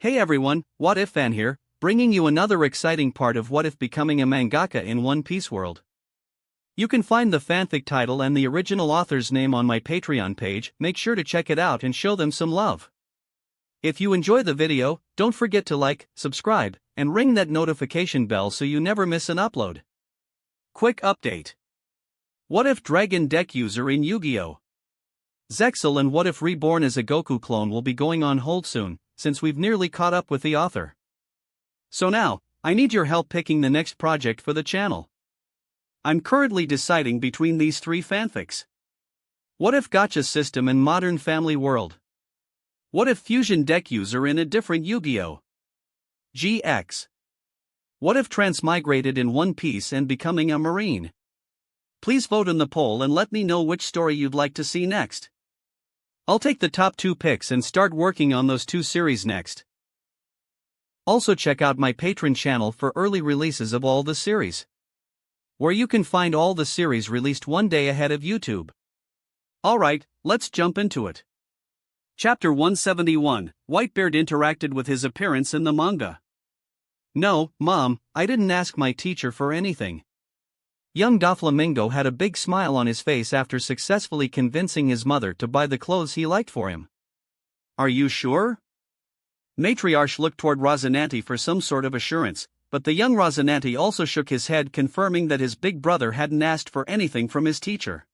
Hey everyone, What If Fan here, bringing you another exciting part of What If becoming a mangaka in One Piece world. You can find the fanfic title and the original author's name on my Patreon page. Make sure to check it out and show them some love. If you enjoy the video, don't forget to like, subscribe, and ring that notification bell so you never miss an upload. Quick update. What If Dragon Deck user in Yu-Gi-Oh! Zexal and What If Reborn as a Goku clone will be going on hold soon, since we've nearly caught up with the author. So now, I need your help picking the next project for the channel. I'm currently deciding between these three fanfics. What If Gacha system in Modern Family World? What If Fusion Deck user in a different Yu-Gi-Oh! GX? What If Transmigrated in One Piece and becoming a Marine? Please vote in the poll and let me know which story you'd like to see next. I'll take the top 2 picks and start working on those 2 series next. Also check out my Patreon channel for early releases of all the series, where you can find all the series released one day ahead of YouTube. Alright, let's jump into it. Chapter 171, Whitebeard interacted with his appearance in the manga. No, Mom, I didn't ask my teacher for anything. Young Doflamingo had a big smile on his face after successfully convincing his mother to buy the clothes he liked for him. Are you sure? Matriarch looked toward Rosinante for some sort of assurance, but the young Rosinante also shook his head, confirming that his big brother hadn't asked for anything from his teacher.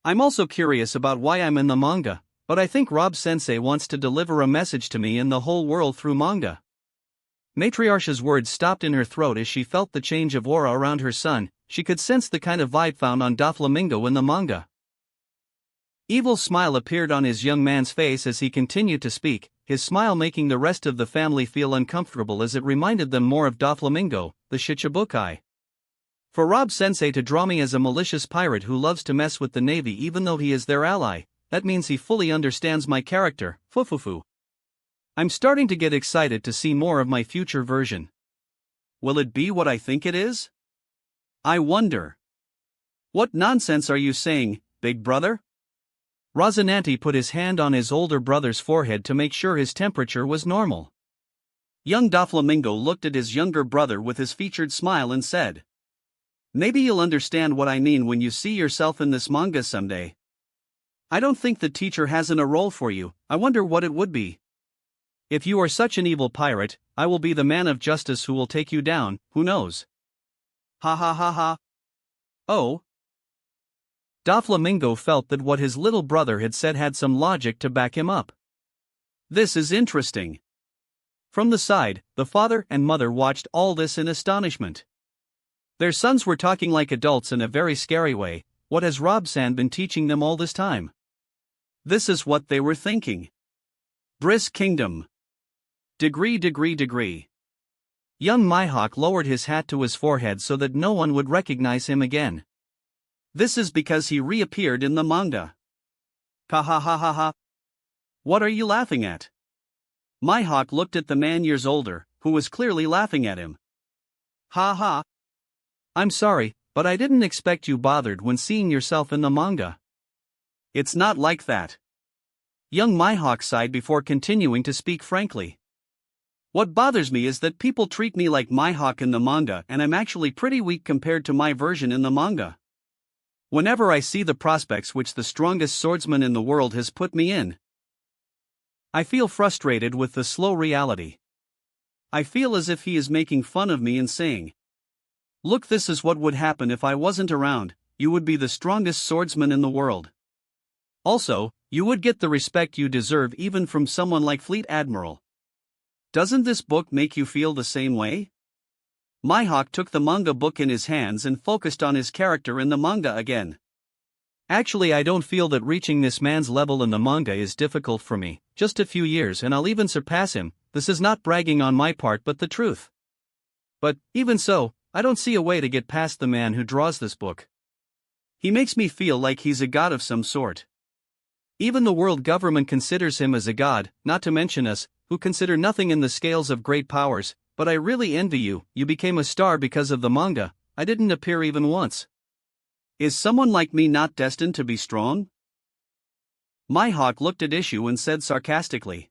I'm also curious about why I'm in the manga, but I think Rob-sensei wants to deliver a message to me and the whole world through manga. Matriarch's words stopped in her throat as she felt the change of aura around her son. She could sense the kind of vibe found on Doflamingo in the manga. Evil smile appeared on his young man's face as he continued to speak, his smile making the rest of the family feel uncomfortable as it reminded them more of Doflamingo, the Shichibukai. For Rob-sensei to draw me as a malicious pirate who loves to mess with the Navy even though he is their ally, that means he fully understands my character, fufufu. I'm starting to get excited to see more of my future version. Will it be what I think it is? I wonder. What nonsense are you saying, big brother? Rosinante put his hand on his older brother's forehead to make sure his temperature was normal. Young Doflamingo looked at his younger brother with his featured smile and said, "Maybe you'll understand what I mean when you see yourself in this manga someday. I don't think the teacher hasn't a role for you. I wonder what it would be. If you are such an evil pirate, I will be the man of justice who will take you down, who knows?" Ha ha ha ha. Oh. Doflamingo felt that what his little brother had said had some logic to back him up. This is interesting. From the side, the father and mother watched all this in astonishment. Their sons were talking like adults in a very scary way. What has Rob-san been teaching them all this time? This is what they were thinking. Briss Kingdom. Degree. Young Mihawk lowered his hat to his forehead so that no one would recognize him again. This is because he reappeared in the manga. Ha ha ha ha ha. What are you laughing at? Mihawk looked at the man years older, who was clearly laughing at him. Ha ha. I'm sorry, but I didn't expect you bothered when seeing yourself in the manga. It's not like that. Young Mihawk sighed before continuing to speak frankly. What bothers me is that people treat me like Mihawk in the manga, and I'm actually pretty weak compared to my version in the manga. Whenever I see the prospects which the strongest swordsman in the world has put me in, I feel frustrated with the slow reality. I feel as if he is making fun of me and saying, "Look, this is what would happen if I wasn't around. You would be the strongest swordsman in the world. Also, you would get the respect you deserve even from someone like Fleet Admiral." Doesn't this book make you feel the same way? Mihawk took the manga book in his hands and focused on his character in the manga again. Actually, I don't feel that reaching this man's level in the manga is difficult for me. Just a few years and I'll even surpass him. This is not bragging on my part but the truth. But, even so, I don't see a way to get past the man who draws this book. He makes me feel like he's a god of some sort. Even the world government considers him as a god, not to mention us, who consider nothing in the scales of great powers. But I really envy you. You became a star because of the manga. I didn't appear even once. Is someone like me not destined to be strong? Mihawk looked at Issue and said sarcastically.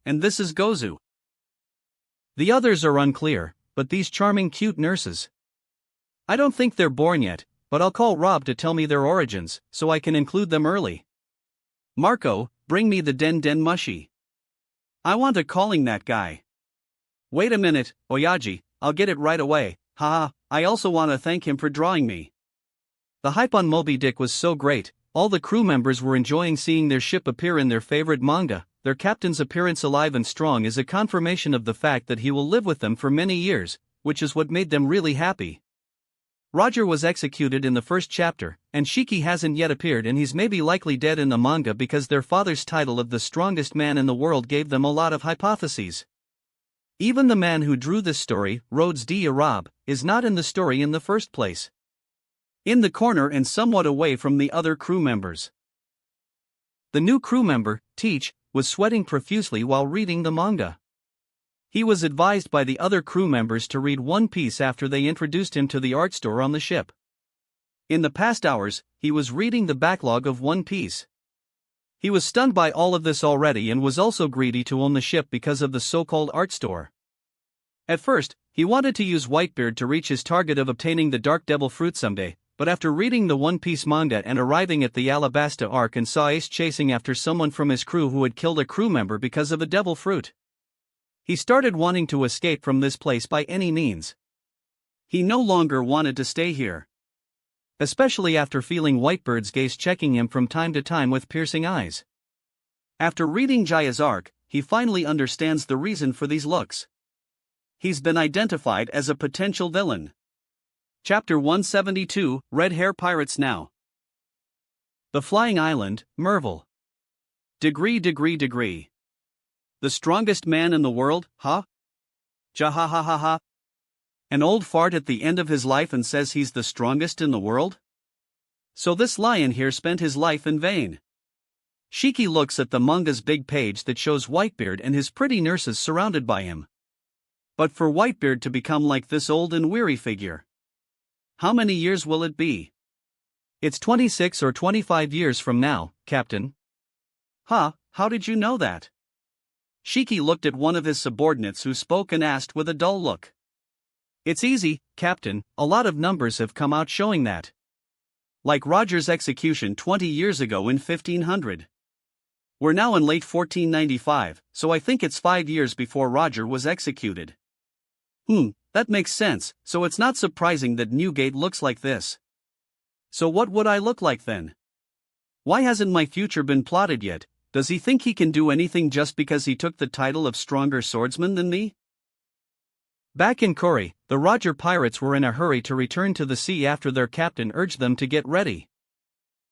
and this is Gozu. The others are unclear, but these charming cute nurses. I don't think they're born yet, but I'll call Rob to tell me their origins, so I can include them early. Marco, bring me the Den Den Mushi. I want a calling that guy. Wait a minute, Oyaji, I'll get it right away, haha, I also want to thank him for drawing me. The hype on Moby Dick was so great, all the crew members were enjoying seeing their ship appear in their favorite manga. Their captain's appearance alive and strong is a confirmation of the fact that he will live with them for many years, which is what made them really happy. Roger was executed in the first chapter, and Shiki hasn't yet appeared, and he's maybe likely dead in the manga because their father's title of the strongest man in the world gave them a lot of hypotheses. Even the man who drew this story, Rhodes D. Arab, is not in the story in the first place. In the corner and somewhat away from the other crew members. The new crew member, Teach, was sweating profusely while reading the manga. He was advised by the other crew members to read One Piece after they introduced him to the art store on the ship. In the past hours, he was reading the backlog of One Piece. He was stunned by all of this already and was also greedy to own the ship because of the so-called art store. At first, he wanted to use Whitebeard to reach his target of obtaining the Dark Devil fruit someday, but after reading the One Piece manga and arriving at the Alabasta arc and saw Ace chasing after someone from his crew who had killed a crew member because of a devil fruit, he started wanting to escape from this place by any means. He no longer wanted to stay here. Especially after feeling Whitebeard's gaze checking him from time to time with piercing eyes. After reading Jaya's arc, he finally understands the reason for these looks. He's been identified as a potential villain. Chapter 172, Red Hair Pirates Now. The Flying Island, Merville. Degree. The strongest man in the world, huh? Jahahaha. An old fart at the end of his life and says he's the strongest in the world? So this lion here spent his life in vain. Shiki looks at the manga's big page that shows Whitebeard and his pretty nurses surrounded by him. But for Whitebeard to become like this old and weary figure, how many years will it be? It's 26 or 25 years from now, Captain. Huh, how did you know that? Shiki looked at one of his subordinates who spoke and asked with a dull look. It's easy, Captain, a lot of numbers have come out showing that. Like Roger's execution 20 years ago in 1500. We're now in late 1495, so I think it's 5 years before Roger was executed. That makes sense, so it's not surprising that Newgate looks like this. So what would I look like then? Why hasn't my future been plotted yet? Does he think he can do anything just because he took the title of stronger swordsman than me? Back in Kori, the Roger pirates were in a hurry to return to the sea after their captain urged them to get ready.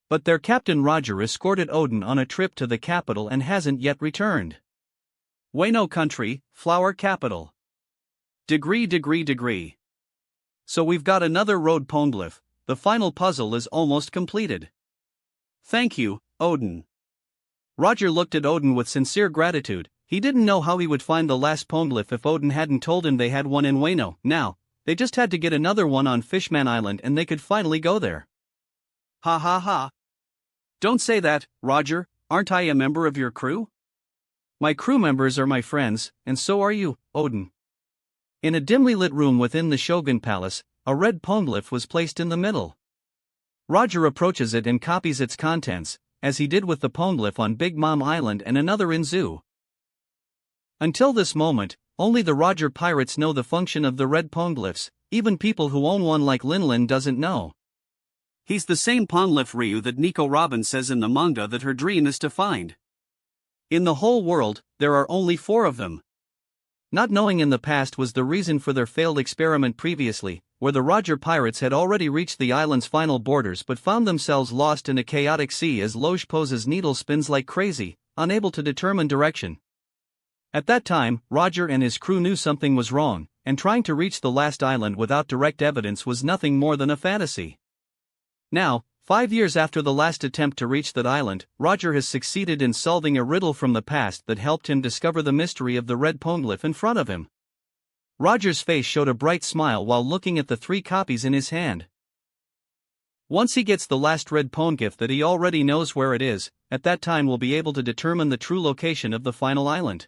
But their captain Roger escorted Odin on a trip to the capital and hasn't yet returned. Wano country, flower capital. Degree. So we've got another road poneglyph, the final puzzle is almost completed. Thank you, Odin. Roger looked at Odin with sincere gratitude. He didn't know how he would find the last poneglyph if Odin hadn't told him they had one in Wano. Now, they just had to get another one on Fishman Island and they could finally go there. Ha. Don't say that, Roger, aren't I a member of your crew? My crew members are my friends, and so are you, Odin. In a dimly lit room within the Shogun Palace, a red poneglyph was placed in the middle. Roger approaches it and copies its contents, as he did with the poneglyph on Big Mom Island and another in Zoo. Until this moment, only the Roger pirates know the function of the red poneglyphs, even people who own one like Linlin doesn't know. He's the same poneglyph Ryu that Nico Robin says in the manga that her dream is to find. In the whole world, there are only 4 of them. Not knowing in the past was the reason for their failed experiment previously, where the Roger pirates had already reached the island's final borders but found themselves lost in a chaotic sea as Loge Pose's needle spins like crazy, unable to determine direction. At that time, Roger and his crew knew something was wrong, and trying to reach the last island without direct evidence was nothing more than a fantasy. Now, 5 years after the last attempt to reach that island, Roger has succeeded in solving a riddle from the past that helped him discover the mystery of the red poneglyph in front of him. Roger's face showed a bright smile while looking at the 3 copies in his hand. Once he gets the last red poneglyph that he already knows where it is, at that time we'll be able to determine the true location of the final island.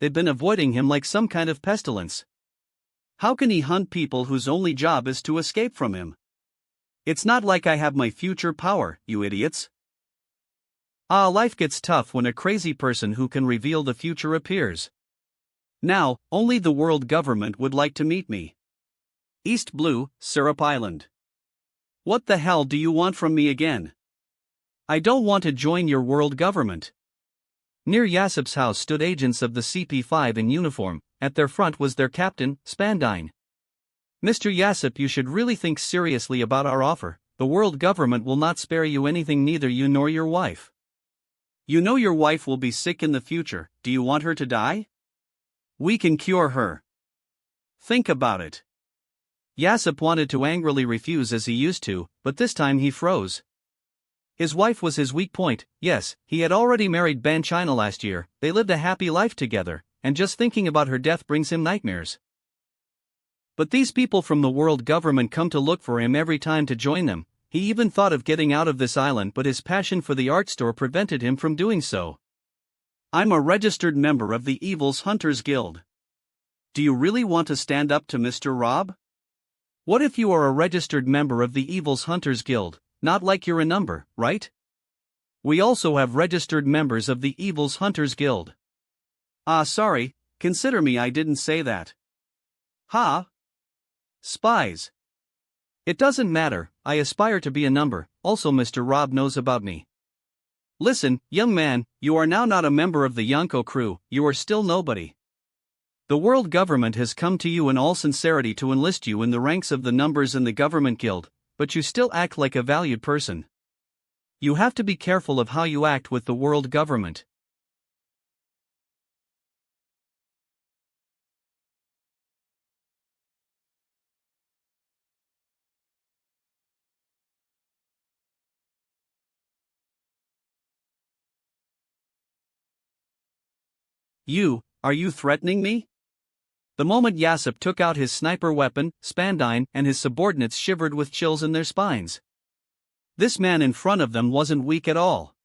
they've been avoiding him like some kind of pestilence. How can he hunt people whose only job is to escape from him? It's not like I have my future power, you idiots. Life gets tough when a crazy person who can reveal the future appears. Now, only the world government would like to meet me. East Blue, Syrup Island. What the hell do you want from me again? I don't want to join your world government. Near Yasip's house stood agents of the CP5 in uniform. At their front was their captain, Spandine. Mr. Yasip, you should really think seriously about our offer. The world government will not spare you anything, neither you nor your wife. You know your wife will be sick in the future. Do you want her to die? We can cure her. Think about it. Yasip wanted to angrily refuse as he used to, but this time he froze. His wife was his weak point. Yes, he had already married Ban China last year, they lived a happy life together, and just thinking about her death brings him nightmares. But these people from the world government come to look for him every time to join them. He even thought of getting out of this island, but his passion for the art store prevented him from doing so. I'm a registered member of the Evil's Hunters Guild. Do you really want to stand up to Mr. Rob? What if you are a registered member of the Evil's Hunters Guild? Not like you're a number, right? We also have registered members of the Evil's Hunters Guild. Sorry, consider me, I didn't say that. Ha! Spies. It doesn't matter, I aspire to be a number, also Mr. Rob knows about me. Listen, young man, you are now not a member of the Yonko crew, you are still nobody. The world government has come to you in all sincerity to enlist you in the ranks of the numbers in the government guild, but you still act like a valued person. You have to be careful of how you act with the world government. Are you threatening me? The moment Yasip took out his sniper weapon, Spandine and his subordinates shivered with chills in their spines. This man in front of them wasn't weak at all.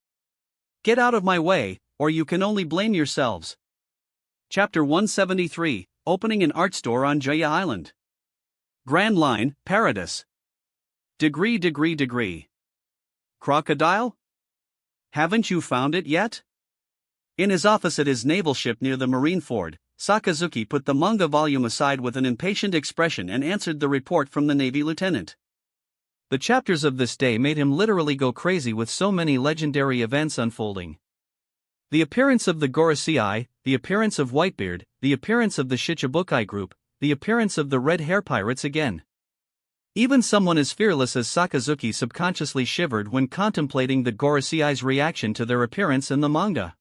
Get out of my way, or you can only blame yourselves. Chapter 173, Opening an Art Store on Jaya Island. Grand Line, Paradise. Degree. Crocodile? Haven't you found it yet? In his office at his naval ship near the marine ford, Sakazuki put the manga volume aside with an impatient expression and answered the report from the Navy lieutenant. The chapters of this day made him literally go crazy with so many legendary events unfolding. The appearance of the Gorosei, the appearance of Whitebeard, the appearance of the Shichibukai group, the appearance of the Red Hair Pirates again. Even someone as fearless as Sakazuki subconsciously shivered when contemplating the Gorosei's reaction to their appearance in the manga.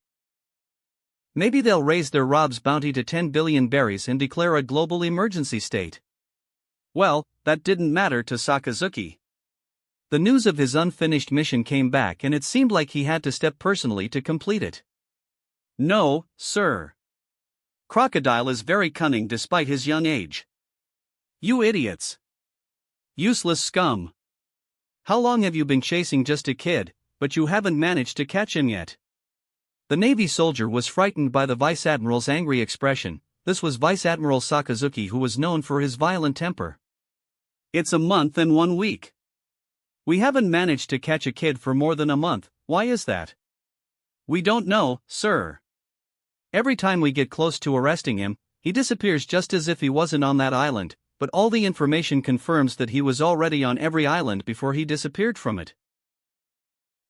Maybe they'll raise their Rob's bounty to 10 billion berries and declare a global emergency state. Well, that didn't matter to Sakazuki. The news of his unfinished mission came back and it seemed like he had to step personally to complete it. No, sir. Crocodile is very cunning despite his young age. You idiots. Useless scum. How long have you been chasing just a kid, but you haven't managed to catch him yet? The Navy soldier was frightened by the Vice Admiral's angry expression. This was Vice Admiral Sakazuki, who was known for his violent temper. It's a month and 1 week. We haven't managed to catch a kid for more than a month. Why is that? We don't know, sir. Every time we get close to arresting him, he disappears just as if he wasn't on that island, but all the information confirms that he was already on every island before he disappeared from it.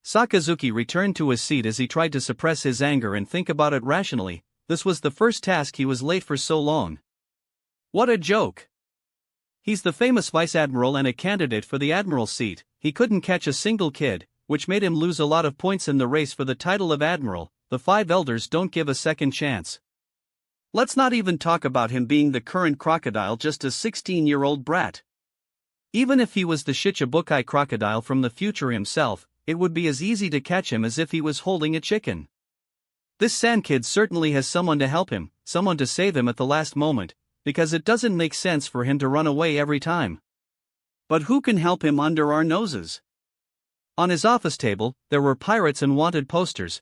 Sakazuki returned to his seat as he tried to suppress his anger and think about it rationally. This was the first task he was late for so long. What a joke! He's the famous vice admiral and a candidate for the admiral's seat. He couldn't catch a single kid, which made him lose a lot of points in the race for the title of admiral. The five elders don't give a second chance. Let's not even talk about him being the current crocodile, just a 16-year-old brat. Even if he was the Shichibukai crocodile from the future himself, it would be as easy to catch him as if he was holding a chicken. This sand kid certainly has someone to help him, someone to save him at the last moment, because it doesn't make sense for him to run away every time. But who can help him under our noses? On his office table, there were pirates and wanted posters.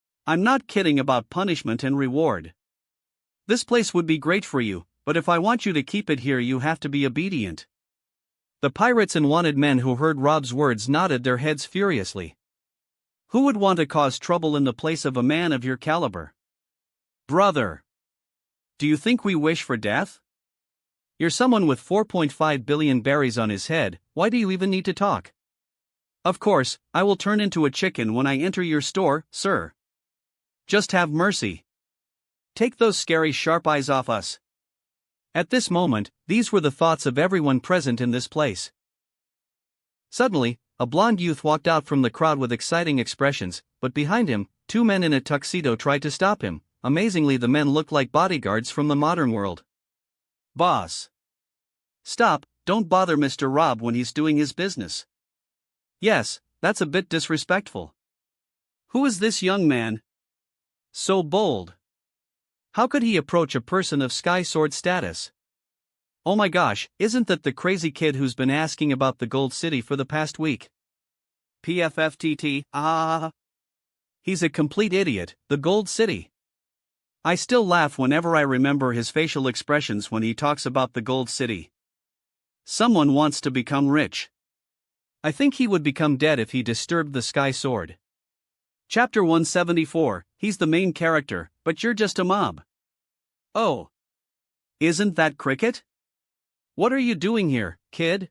I'm not kidding about punishment and reward. This place would be great for you, but if I want you to keep it here, you have to be obedient. The pirates and wanted men who heard Rob's words nodded their heads furiously. Who would want to cause trouble in the place of a man of your caliber? Brother! Do you think we wish for death? You're someone with 4.5 billion berries on his head, why do you even need to talk? Of course, I will turn into a chicken when I enter your store, sir. Just have mercy. Take those scary sharp eyes off us. At this moment, these were the thoughts of everyone present in this place. Suddenly, a blond youth walked out from the crowd with exciting expressions, but behind him, two men in a tuxedo tried to stop him. Amazingly, the men looked like bodyguards from the modern world. Boss! Stop, don't bother Mr. Rob when he's doing his business. Yes, that's a bit disrespectful. Who is this young man? So bold. How could he approach a person of Sky Sword status? Oh my gosh, isn't that the crazy kid who's been asking about the Gold City for the past week? PFFTT, He's a complete idiot, the Gold City. I still laugh whenever I remember his facial expressions when he talks about the Gold City. Someone wants to become rich. I think he would become dead if he disturbed the Sky Sword. Chapter 174, he's the main character, but you're just a mob. Oh. Isn't that Cricket? What are you doing here, kid?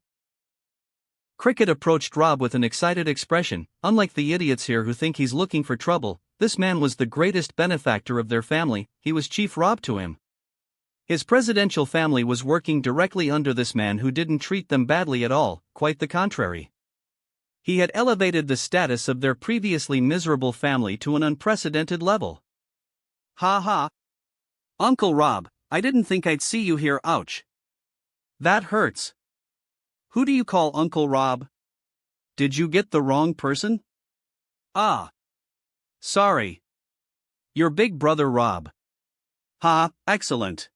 Cricket approached Rob with an excited expression. Unlike the idiots here who think he's looking for trouble, this man was the greatest benefactor of their family. He was Chief Rob to him. His presidential family was working directly under this man who didn't treat them badly at all, quite the contrary. He had elevated the status of their previously miserable family to an unprecedented level. Ha ha. Uncle Rob, I didn't think I'd see you here, ouch. That hurts. Who do you call Uncle Rob? Did you get the wrong person? Ah. Sorry. Your big brother Rob. Ha, excellent.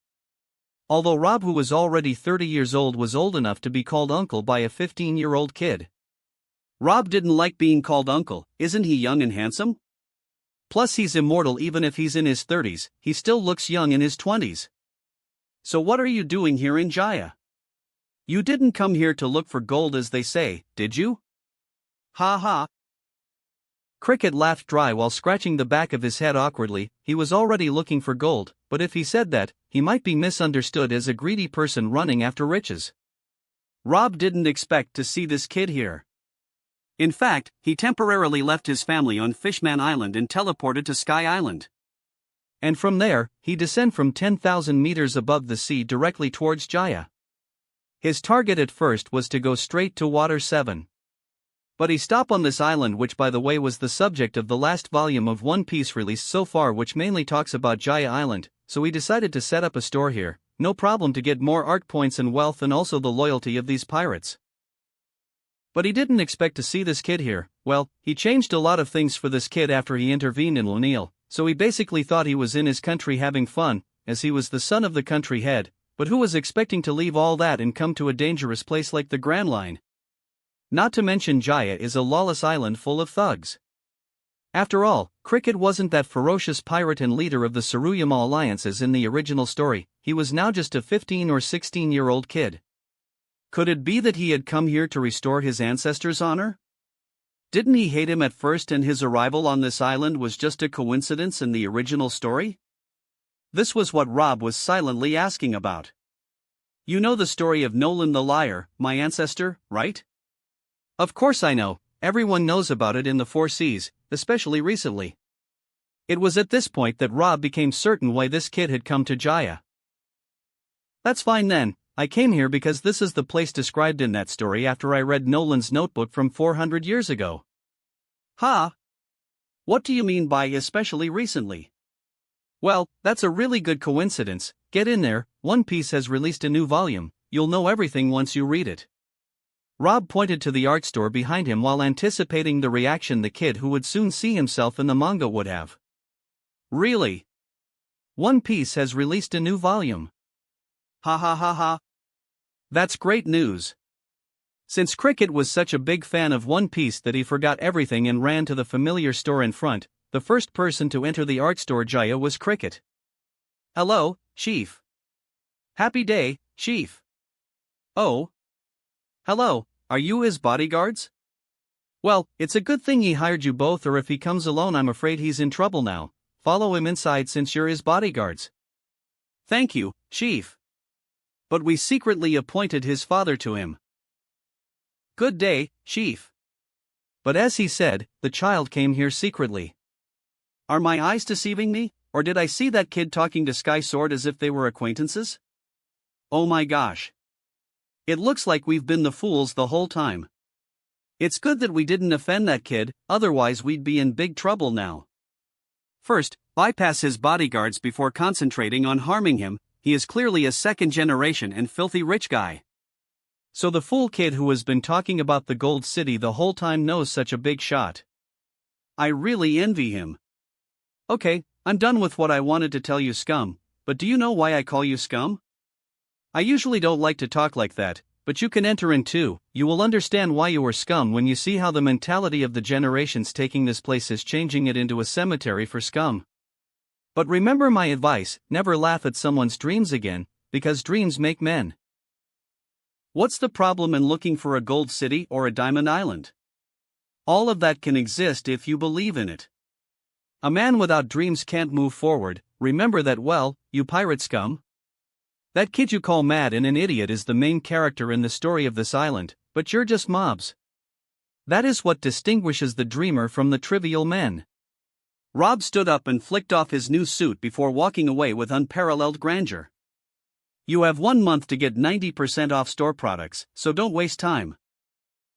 Although Rob, who was already 30 years old, was old enough to be called uncle by a 15-year-old kid. Rob didn't like being called uncle. Isn't he young and handsome? Plus he's immortal. Even if he's in his 30s, he still looks young in his 20s. So what are you doing here in Jaya? You didn't come here to look for gold, as they say, did you? Ha ha. Cricket laughed dry while scratching the back of his head awkwardly. He was already looking for gold, but if he said that, he might be misunderstood as a greedy person running after riches. Rob didn't expect to see this kid here. In fact, he temporarily left his family on Fishman Island and teleported to Sky Island. And from there, he descended from 10,000 meters above the sea directly towards Jaya. His target at first was to go straight to Water 7. But he stopped on this island, which by the way was the subject of the last volume of One Piece released so far, which mainly talks about Jaya Island, so he decided to set up a store here, no problem, to get more art points and wealth and also the loyalty of these pirates. But he didn't expect to see this kid here. Well, he changed a lot of things for this kid after he intervened in L'Neill, so he basically thought he was in his country having fun, as he was the son of the country head, but who was expecting to leave all that and come to a dangerous place like the Grand Line? Not to mention Jaya is a lawless island full of thugs. After all, Cricket wasn't that ferocious pirate and leader of the Tsuruyama alliances in the original story. He was now just a 15 or 16-year-old kid. Could it be that he had come here to restore his ancestors' honor? Didn't he hate him at first and his arrival on this island was just a coincidence in the original story? This was what Rob was silently asking about. You know the story of Nolan the Liar, my ancestor, right? Of course I know, everyone knows about it in the Four Seas, especially recently. It was at this point that Rob became certain why this kid had come to Jaya. That's fine then. I came here because this is the place described in that story after I read Nolan's notebook from 400 years ago. Ha! What do you mean by especially recently? Well, that's a really good coincidence. Get in there, One Piece has released a new volume, you'll know everything once you read it. Rob pointed to the art store behind him while anticipating the reaction the kid who would soon see himself in the manga would have. Really? One Piece has released a new volume. Ha ha ha ha. That's great news. Since Cricket was such a big fan of One Piece that he forgot everything and ran to the familiar store in front, the first person to enter the art store Jaya was Cricket. "Hello, Chief." "Happy day, Chief." "Oh. Hello, are you his bodyguards?" "Well, it's a good thing he hired you both, or if he comes alone I'm afraid he's in trouble now. Follow him inside since you're his bodyguards." "Thank you, Chief. But we secretly appointed his father to him." "Good day, Chief." But as he said, the child came here secretly. Are my eyes deceiving me, or did I see that kid talking to Sky Sword as if they were acquaintances? Oh my gosh. It looks like we've been the fools the whole time. It's good that we didn't offend that kid, otherwise we'd be in big trouble now. First, bypass his bodyguards before concentrating on harming him. He is clearly a second-generation and filthy rich guy. So the fool kid who has been talking about the Gold City the whole time knows such a big shot. I really envy him. Okay, I'm done with what I wanted to tell you, scum, but do you know why I call you scum? I usually don't like to talk like that, but you can enter in too. You will understand why you are scum when you see how the mentality of the generations taking this place is changing it into a cemetery for scum. But remember my advice, never laugh at someone's dreams again, because dreams make men. What's the problem in looking for a gold city or a diamond island? All of that can exist if you believe in it. A man without dreams can't move forward. Remember that well, you pirate scum. That kid you call mad and an idiot is the main character in the story of this island, but you're just mobs. That is what distinguishes the dreamer from the trivial men. Rob stood up and flicked off his new suit before walking away with unparalleled grandeur. You have 1 month to get 90% off store products, so don't waste time.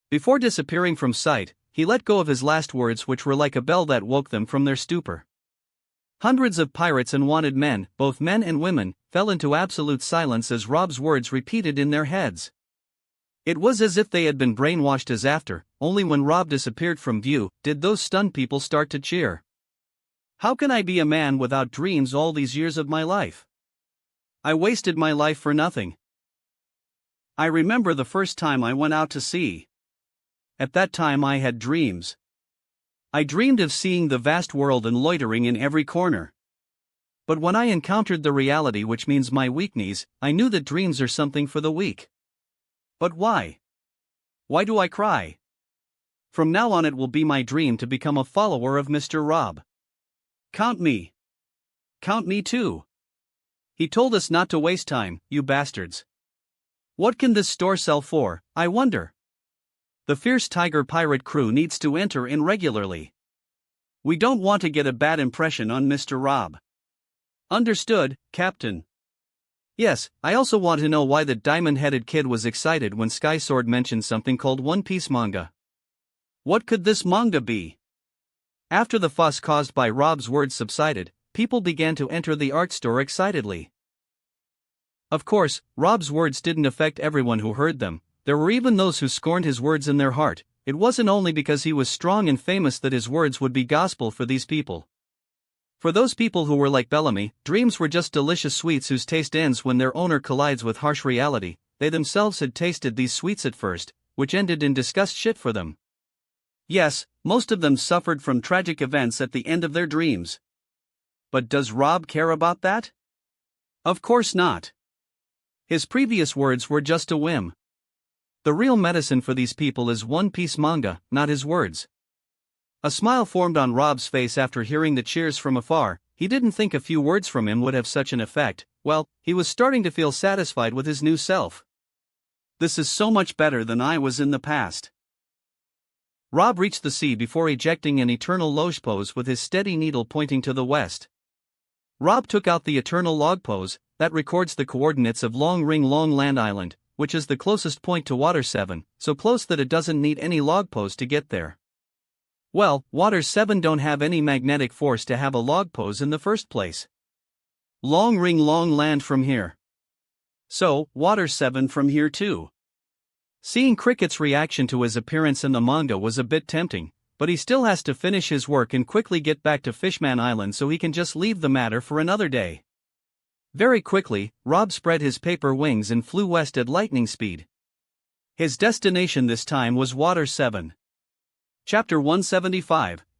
Before disappearing from sight, he let go of his last words, which were like a bell that woke them from their stupor. Hundreds of pirates and wanted men, both men and women, fell into absolute silence as Rob's words repeated in their heads. It was as if they had been brainwashed as after, only when Rob disappeared from view, did those stunned people start to cheer. How can I be a man without dreams all these years of my life? I wasted my life for nothing. I remember the first time I went out to sea. At that time I had dreams. I dreamed of seeing the vast world and loitering in every corner. But when I encountered the reality, which means my weak knees, I knew that dreams are something for the weak. But why? Why do I cry? From now on it will be my dream to become a follower of Mr. Rob. Count me. Count me too. He told us not to waste time, you bastards. What can this store sell for, I wonder? The Fierce Tiger pirate crew needs to enter in regularly. We don't want to get a bad impression on Mr. Rob. Understood, Captain. Yes, I also want to know why the diamond-headed kid was excited when Sky Sword mentioned something called One Piece manga. What could this manga be? After the fuss caused by Rob's words subsided, people began to enter the art store excitedly. Of course, Rob's words didn't affect everyone who heard them. There were even those who scorned his words in their heart. It wasn't only because he was strong and famous that his words would be gospel for these people. For those people who were like Bellamy, dreams were just delicious sweets whose taste ends when their owner collides with harsh reality. They themselves had tasted these sweets at first, which ended in disgust shit for them. Yes, most of them suffered from tragic events at the end of their dreams. But does Rob care about that? Of course not. His previous words were just a whim. The real medicine for these people is One Piece manga, not his words. A smile formed on Rob's face after hearing the cheers from afar. He didn't think a few words from him would have such an effect. Well, he was starting to feel satisfied with his new self. This is so much better than I was in the past. Rob reached the sea before ejecting an eternal loge pose with his steady needle pointing to the west. Rob took out the eternal log pose, that records the coordinates of Long Ring Long Land Island, which is the closest point to Water 7, so close that it doesn't need any log pose to get there. Well, Water 7 don't have any magnetic force to have a log pose in the first place. Long Ring Long Land from here. So, Water 7 from here too. Seeing Cricket's reaction to his appearance in the manga was a bit tempting, but he still has to finish his work and quickly get back to Fishman Island so he can just leave the matter for another day. Very quickly, Rob spread his paper wings and flew west at lightning speed. His destination this time was Water 7. Chapter 175,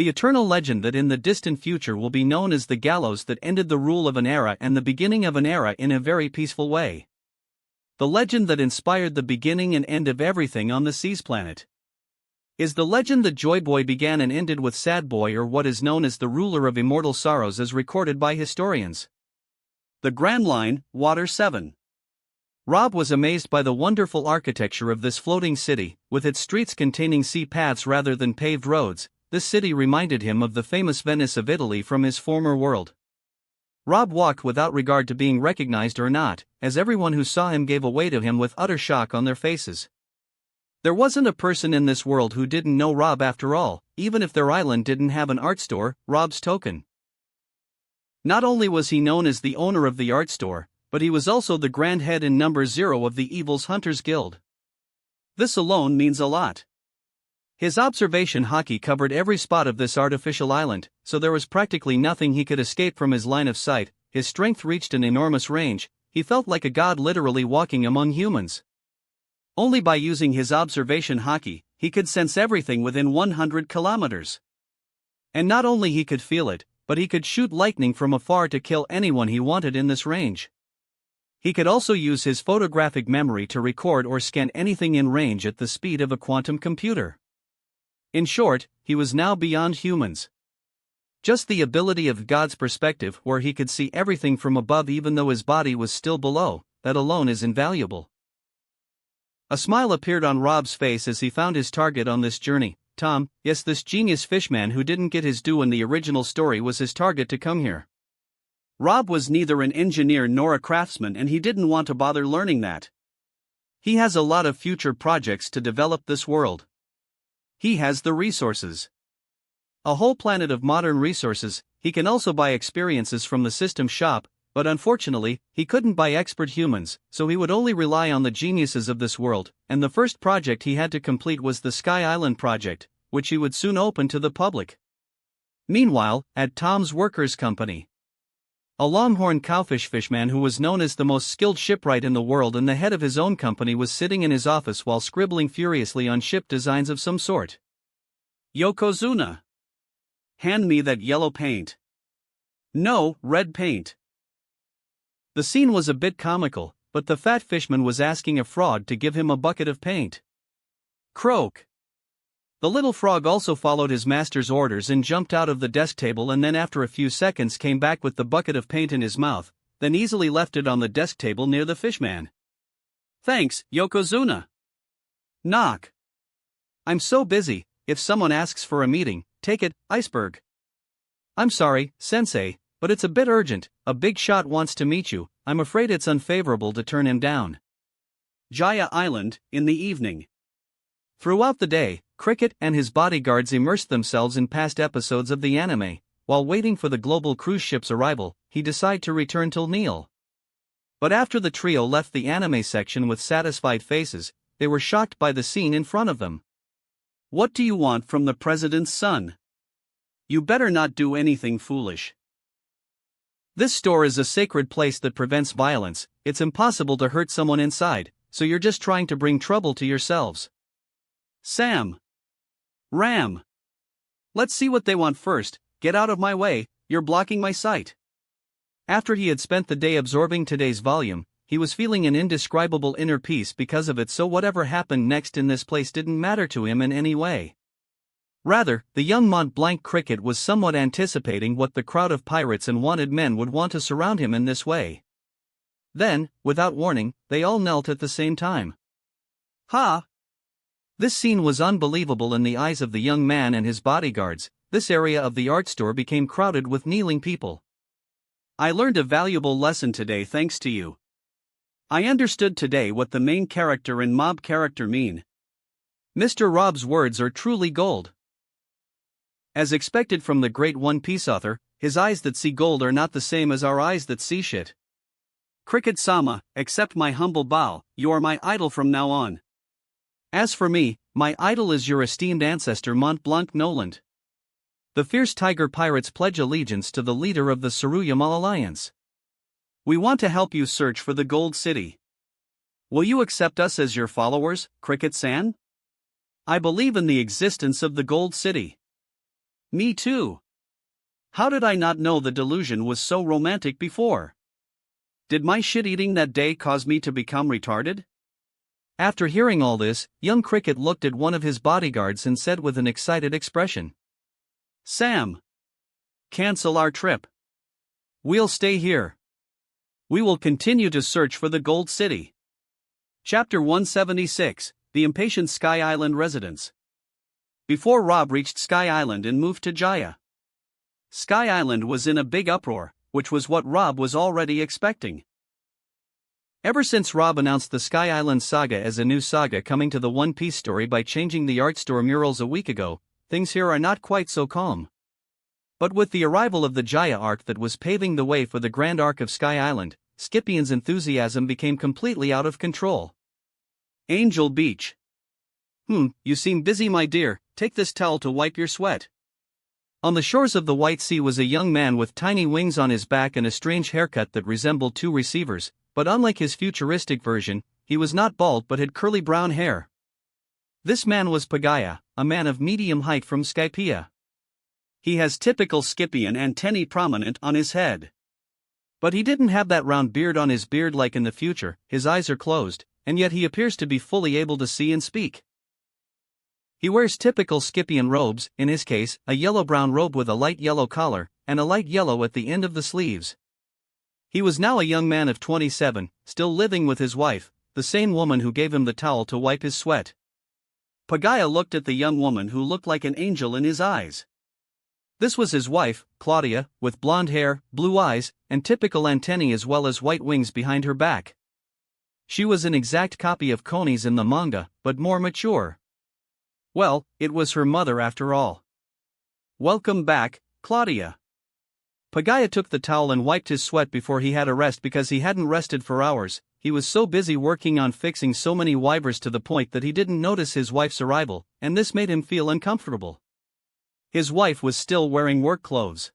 The eternal legend that in the distant future will be known as the gallows that ended the rule of an era and the beginning of an era in a very peaceful way. The legend that inspired the beginning and end of everything on the Seas planet. Is the legend that Joy Boy began and ended with Sad Boy, or what is known as the ruler of immortal sorrows as recorded by historians? The Grand Line, Water 7. Rob was amazed by the wonderful architecture of this floating city, with its streets containing sea paths rather than paved roads. This city reminded him of the famous Venice of Italy from his former world. Rob walked without regard to being recognized or not, as everyone who saw him gave way to him with utter shock on their faces. There wasn't a person in this world who didn't know Rob after all, even if their island didn't have an art store, Rob's token. Not only was he known as the owner of the art store, but he was also the grand head in number 0 of the Evil's Hunters Guild. This alone means a lot. His observation hockey covered every spot of this artificial island, so there was practically nothing he could escape from his line of sight. His strength reached an enormous range. He felt like a god literally walking among humans. Only by using his observation hockey, he could sense everything within 100 kilometers. And not only he could feel it, but he could shoot lightning from afar to kill anyone he wanted in this range. He could also use his photographic memory to record or scan anything in range at the speed of a quantum computer. In short, he was now beyond humans. Just the ability of God's perspective, where he could see everything from above even though his body was still below, that alone is invaluable. A smile appeared on Rob's face as he found his target on this journey. Tom, yes, this genius fishman who didn't get his due in the original story was his target to come here. Rob was neither an engineer nor a craftsman, and he didn't want to bother learning that. He has a lot of future projects to develop this world. He has the resources. A whole planet of modern resources. He can also buy experiences from the system shop, but unfortunately, he couldn't buy expert humans, so he would only rely on the geniuses of this world, and the first project he had to complete was the Sky Island project, which he would soon open to the public. Meanwhile, at Tom's workers' company, a longhorn cowfish fishman who was known as the most skilled shipwright in the world and the head of his own company was sitting in his office while scribbling furiously on ship designs of some sort. Yokozuna. Hand me that yellow paint. No, red paint. The scene was a bit comical, but the fat fishman was asking a frog to give him a bucket of paint. Croak. The little frog also followed his master's orders and jumped out of the desk table, and then after a few seconds came back with the bucket of paint in his mouth, then easily left it on the desk table near the fishman. Thanks, Yokozuna. Knock. I'm so busy, if someone asks for a meeting, take it, iceberg. I'm sorry, sensei, but it's a bit urgent. A big shot wants to meet you. I'm afraid it's unfavorable to turn him down. Jaya Island, in the evening. Throughout the day, Cricket and his bodyguards immersed themselves in past episodes of the anime. While waiting for the global cruise ship's arrival, he decided to return till Neil. But after the trio left the anime section with satisfied faces, they were shocked by the scene in front of them. What do you want from the president's son? You better not do anything foolish. This store is a sacred place that prevents violence. It's impossible to hurt someone inside, so you're just trying to bring trouble to yourselves. Sam. Ram. Let's see what they want first. Get out of my way, you're blocking my sight. After he had spent the day absorbing today's volume, he was feeling an indescribable inner peace because of it, so whatever happened next in this place didn't matter to him in any way. Rather, the young Mont Blanc Cricket was somewhat anticipating what the crowd of pirates and wanted men would want to surround him in this way. Then, without warning, they all knelt at the same time. Ha! This scene was unbelievable in the eyes of the young man and his bodyguards. This area of the art store became crowded with kneeling people. I learned a valuable lesson today thanks to you. I understood today what the main character and mob character mean. Mr. Rob's words are truly gold. As expected from the great One Piece author, his eyes that see gold are not the same as our eyes that see shit. Cricket-sama, accept my humble bow, you are my idol from now on. As for me, my idol is your esteemed ancestor Mont Blanc Noland. The fierce tiger pirates pledge allegiance to the leader of the Tsuruyama Alliance. We want to help you search for the Gold City. Will you accept us as your followers, Cricket-san? I believe in the existence of the Gold City. Me too. How did I not know the delusion was so romantic before? Did my shit-eating that day cause me to become retarded? After hearing all this, young Cricket looked at one of his bodyguards and said with an excited expression, "Sam! Cancel our trip. We'll stay here. We will continue to search for the Gold City." Chapter 176, The Impatient Sky Island Residents. Before Rob reached Sky Island and moved to Jaya, Sky Island was in a big uproar, which was what Rob was already expecting. Ever since Rob announced the Sky Island saga as a new saga coming to the One Piece story by changing the art store murals a week ago, things here are not quite so calm. But with the arrival of the Jaya arc that was paving the way for the grand arc of Sky Island, Scipion's enthusiasm became completely out of control. Angel Beach. You seem busy, my dear. Take this towel to wipe your sweat. On the shores of the White Sea was a young man with tiny wings on his back and a strange haircut that resembled two receivers, but unlike his futuristic version, he was not bald but had curly brown hair. This man was Pagaya, a man of medium height from Skypiea. He has typical Scipion antennae prominent on his head. But he didn't have that round beard on his beard like in the future. His eyes are closed, and yet he appears to be fully able to see and speak. He wears typical Scipion robes, in his case, a yellow-brown robe with a light yellow collar, and a light yellow at the end of the sleeves. He was now a young man of 27, still living with his wife, the same woman who gave him the towel to wipe his sweat. Pagaya looked at the young woman who looked like an angel in his eyes. This was his wife, Claudia, with blonde hair, blue eyes, and typical antennae as well as white wings behind her back. She was an exact copy of Koni's in the manga, but more mature. Well, it was her mother after all. "Welcome back, Claudia." Pagaya took the towel and wiped his sweat before he had a rest because he hadn't rested for hours. He was so busy working on fixing so many waivers to the point that he didn't notice his wife's arrival, and this made him feel uncomfortable. His wife was still wearing work clothes.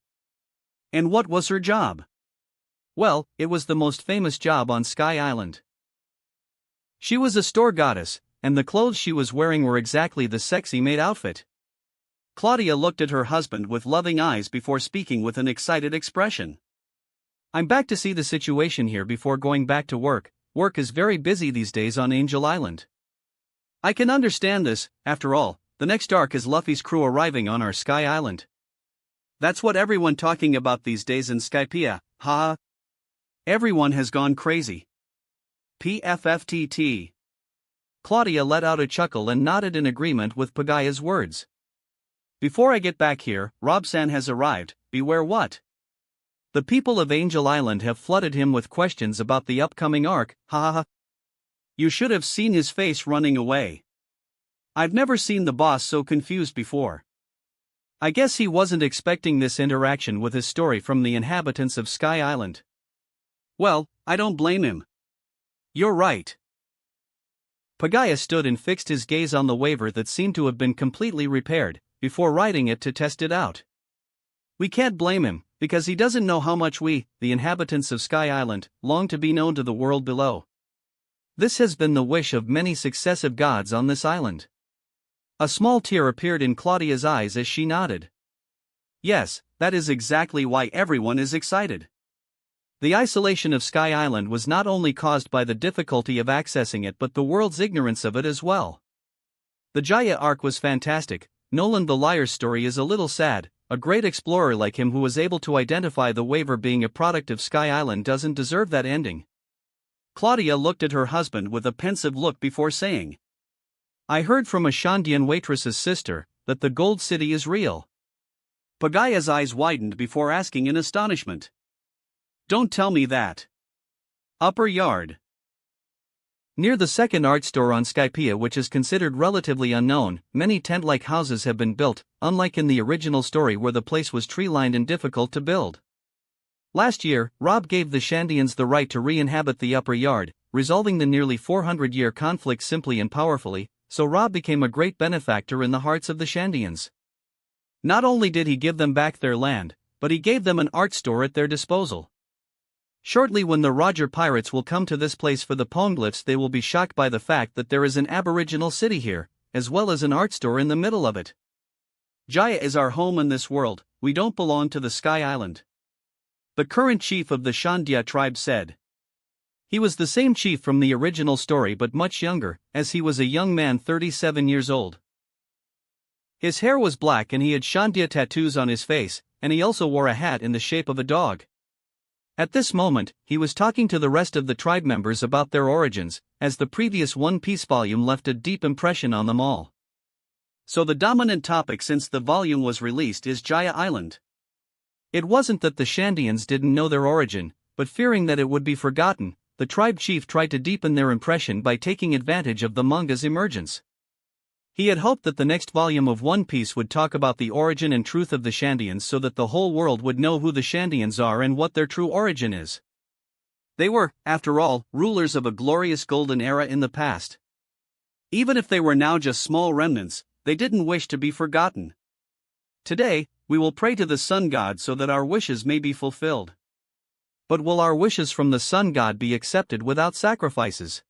And what was her job? Well, it was the most famous job on Sky Island. She was a store goddess, and the clothes she was wearing were exactly the sexy maid outfit. Claudia looked at her husband with loving eyes before speaking with an excited expression. "I'm back to see the situation here before going back to work. Work is very busy these days on Angel Island. I can understand this. After all, the next arc is Luffy's crew arriving on our Sky Island. That's what everyone talking about these days in Skypiea, haha. Everyone has gone crazy. PFFTT. Claudia let out a chuckle and nodded in agreement with Pagaya's words. "Before I get back here, Rob-san has arrived. Beware what? The people of Angel Island have flooded him with questions about the upcoming arc, haha. You should have seen his face running away. I've never seen the boss so confused before. I guess he wasn't expecting this interaction with his story from the inhabitants of Sky Island. Well, I don't blame him. You're right." Pagaya stood and fixed his gaze on the waiver that seemed to have been completely repaired, before writing it to test it out. We can't blame him, because he doesn't know how much we, the inhabitants of Sky Island, long to be known to the world below. This has been the wish of many successive gods on this island. A small tear appeared in Claudia's eyes as she nodded. Yes, that is exactly why everyone is excited. The isolation of Sky Island was not only caused by the difficulty of accessing it but the world's ignorance of it as well. The Jaya arc was fantastic. Nolan the Liar's story is a little sad. A great explorer like him who was able to identify the waiver being a product of Sky Island doesn't deserve that ending. Claudia looked at her husband with a pensive look before saying, "I heard from a Shandian waitress's sister that the Gold City is real." Pagaya's eyes widened before asking in astonishment, "Don't tell me that." Upper Yard. Near the second art store on Skypiea, which is considered relatively unknown, many tent-like houses have been built, unlike in the original story where the place was tree-lined and difficult to build. Last year, Rob gave the Shandians the right to re-inhabit the Upper Yard, resolving the nearly 400-year conflict simply and powerfully, so Rob became a great benefactor in the hearts of the Shandians. Not only did he give them back their land, but he gave them an art store at their disposal. Shortly when the Roger pirates will come to this place for the poneglyphs, they will be shocked by the fact that there is an aboriginal city here, as well as an art store in the middle of it. Jaya is our home in this world, we don't belong to the Sky Island. The current chief of the Shandya tribe said. He was the same chief from the original story but much younger, as he was a young man 37 years old. His hair was black and he had Shandya tattoos on his face, and he also wore a hat in the shape of a dog. At this moment, he was talking to the rest of the tribe members about their origins, as the previous One Piece volume left a deep impression on them all. So the dominant topic since the volume was released is Jaya Island. It wasn't that the Shandians didn't know their origin, but fearing that it would be forgotten, the tribe chief tried to deepen their impression by taking advantage of the manga's emergence. He had hoped that the next volume of One Piece would talk about the origin and truth of the Shandians so that the whole world would know who the Shandians are and what their true origin is. They were, after all, rulers of a glorious golden era in the past. Even if they were now just small remnants, they didn't wish to be forgotten. Today, we will pray to the Sun God so that our wishes may be fulfilled. But will our wishes from the Sun God be accepted without sacrifices?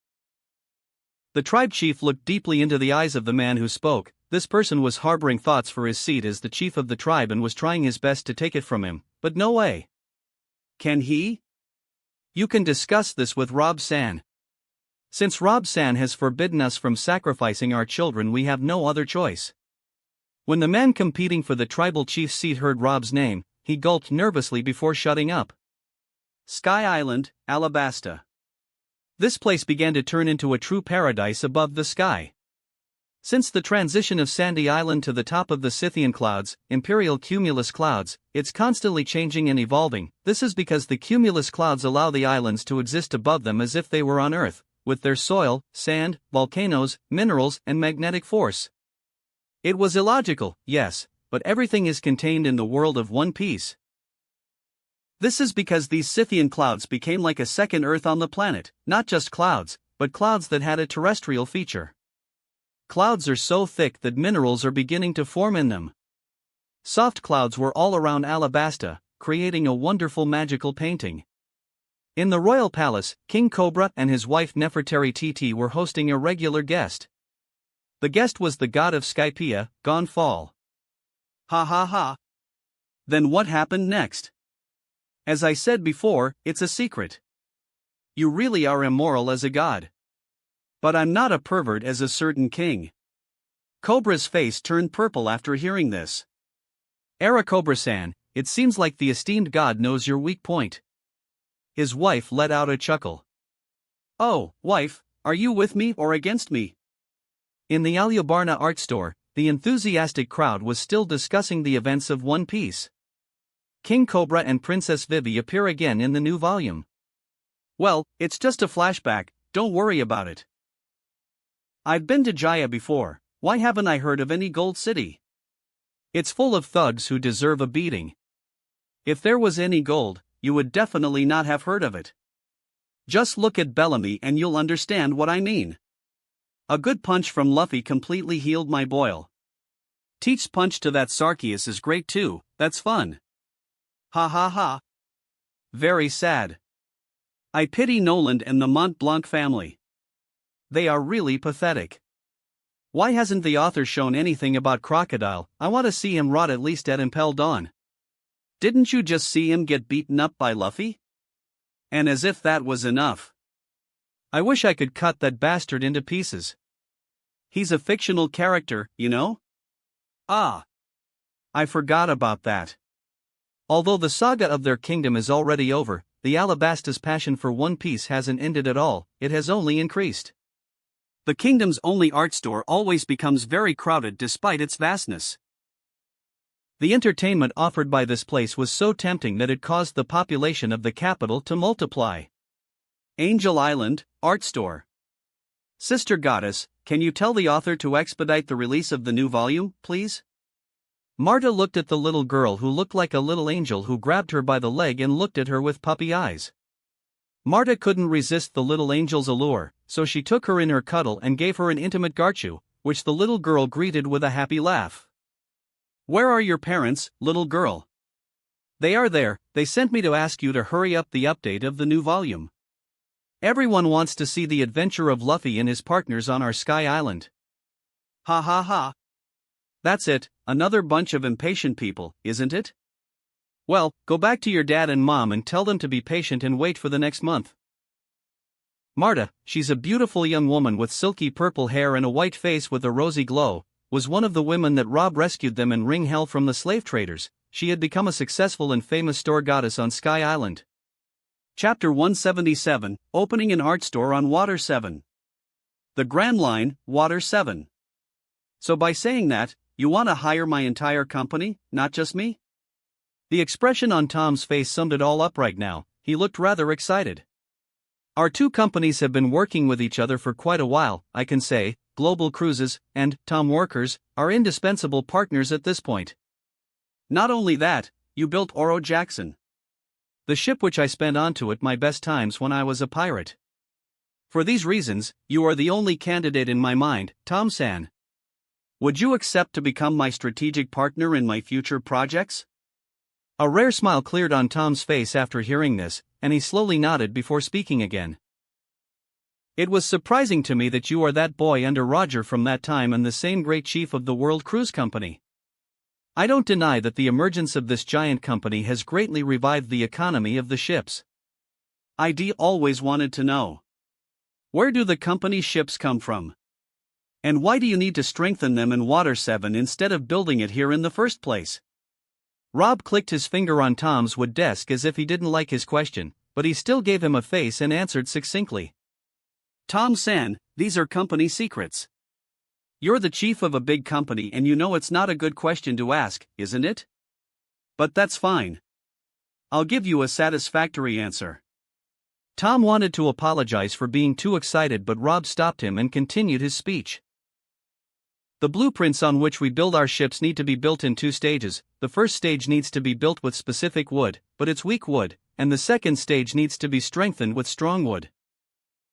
The tribe chief looked deeply into the eyes of the man who spoke. This person was harboring thoughts for his seat as the chief of the tribe and was trying his best to take it from him, but no way. Can he? You can discuss this with Rob-san. Since Rob-san has forbidden us from sacrificing our children, we have no other choice. When the man competing for the tribal chief's seat heard Rob's name, he gulped nervously before shutting up. Sky Island, Alabasta. This place began to turn into a true paradise above the sky. Since the transition of Sandy Island to the top of the Scythian clouds, imperial cumulus clouds, it's constantly changing and evolving. This is because the cumulus clouds allow the islands to exist above them as if they were on Earth, with their soil, sand, volcanoes, minerals, and magnetic force. It was illogical, yes, but everything is contained in the world of One Piece. This is because these Scythian clouds became like a second Earth on the planet, not just clouds, but clouds that had a terrestrial feature. Clouds are so thick that minerals are beginning to form in them. Soft clouds were all around Alabasta, creating a wonderful magical painting. In the royal palace, King Cobra and his wife Nefertari Titi were hosting a regular guest. The guest was the god of Skypiea, Gonfall. Ha ha ha. Then what happened next? As I said before, it's a secret. You really are immoral as a god. But I'm not a pervert as a certain king. Cobra's face turned purple after hearing this. Era Cobra-san, it seems like the esteemed god knows your weak point. His wife let out a chuckle. Oh, wife, are you with me or against me? In the Alyabarna art store, the enthusiastic crowd was still discussing the events of One Piece. King Cobra and Princess Vivi appear again in the new volume. Well, it's just a flashback, don't worry about it. I've been to Jaya before, why haven't I heard of any gold city? It's full of thugs who deserve a beating. If there was any gold, you would definitely not have heard of it. Just look at Bellamy and you'll understand what I mean. A good punch from Luffy completely healed my boil. Teach's punch to that Sarkias is great too, that's fun. Ha ha ha. Very sad. I pity Noland and the Mont Blanc family. They are really pathetic. Why hasn't the author shown anything about Crocodile? I want to see him rot at least at Impel Down. Didn't you just see him get beaten up by Luffy? And as if that was enough. I wish I could cut that bastard into pieces. He's a fictional character, you know? Ah. I forgot about that. Although the saga of their kingdom is already over, the Alabasta's passion for One Piece hasn't ended at all, it has only increased. The kingdom's only art store always becomes very crowded despite its vastness. The entertainment offered by this place was so tempting that it caused the population of the capital to multiply. Angel Island, Art Store. Sister Goddess, can you tell the author to expedite the release of the new volume, please? Marta looked at the little girl who looked like a little angel who grabbed her by the leg and looked at her with puppy eyes. Marta couldn't resist the little angel's allure, so she took her in her cuddle and gave her an intimate garchu, which the little girl greeted with a happy laugh. Where are your parents, little girl? They are there, they sent me to ask you to hurry up the update of the new volume. Everyone wants to see the adventure of Luffy and his partners on our Sky Island. Ha ha ha. That's it, another bunch of impatient people, isn't it? Well, go back to your dad and mom and tell them to be patient and wait for the next month. Marta, she's a beautiful young woman with silky purple hair and a white face with a rosy glow, was one of the women that Rob rescued them in Ring Hell from the slave traders. She had become a successful and famous store goddess on Sky Island. Chapter 177, Opening an Art Store on Water 7. The Grand Line, Water 7. So by saying that, you want to hire my entire company, not just me? The expression on Tom's face summed it all up right now. He looked rather excited. Our two companies have been working with each other for quite a while, I can say. Global Cruises and Tom Workers are indispensable partners at this point. Not only that, you built Oro Jackson, the ship which I spent onto at my best times when I was a pirate. For these reasons, you are the only candidate in my mind, Tom-san. Would you accept to become my strategic partner in my future projects? A rare smile cleared on Tom's face after hearing this, and he slowly nodded before speaking again. It was surprising to me that you are that boy under Roger from that time and the same great chief of the World Cruise Company. I don't deny that the emergence of this giant company has greatly revived the economy of the ships. I always wanted to know. Where do the company's ships come from? And why do you need to strengthen them in Water 7 instead of building it here in the first place? Rob clicked his finger on Tom's wood desk as if he didn't like his question, but he still gave him a face and answered succinctly. Tom-san, these are company secrets. You're the chief of a big company and you know it's not a good question to ask, isn't it? But that's fine. I'll give you a satisfactory answer. Tom wanted to apologize for being too excited, but Rob stopped him and continued his speech. The blueprints on which we build our ships need to be built in 2 stages. The first stage needs to be built with specific wood, but it's weak wood, and the second stage needs to be strengthened with strong wood.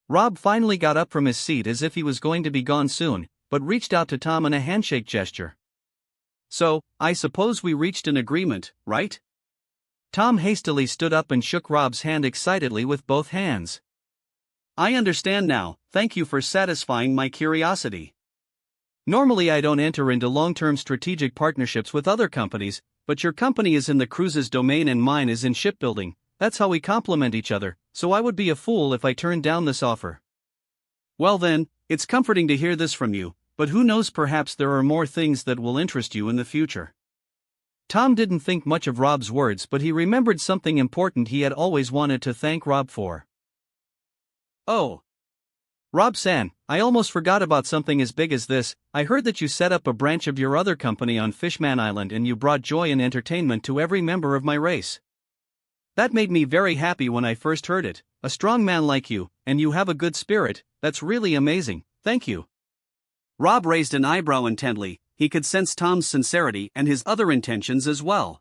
Rob finally got up from his seat as if he was going to be gone soon, but reached out to Tom in a handshake gesture. So, I suppose we reached an agreement, right? Tom hastily stood up and shook Rob's hand excitedly with both hands. I understand now, thank you for satisfying my curiosity. Normally I don't enter into long-term strategic partnerships with other companies, but your company is in the cruises domain and mine is in shipbuilding. That's how we complement each other, so I would be a fool if I turned down this offer. Well then, it's comforting to hear this from you, but who knows, perhaps there are more things that will interest you in the future. Tom didn't think much of Rob's words, but he remembered something important he had always wanted to thank Rob for. Oh. Rob-san, I almost forgot about something as big as this. I heard that you set up a branch of your other company on Fishman Island and you brought joy and entertainment to every member of my race. That made me very happy when I first heard it. A strong man like you, and you have a good spirit, that's really amazing, thank you. Rob raised an eyebrow intently. He could sense Tom's sincerity and his other intentions as well.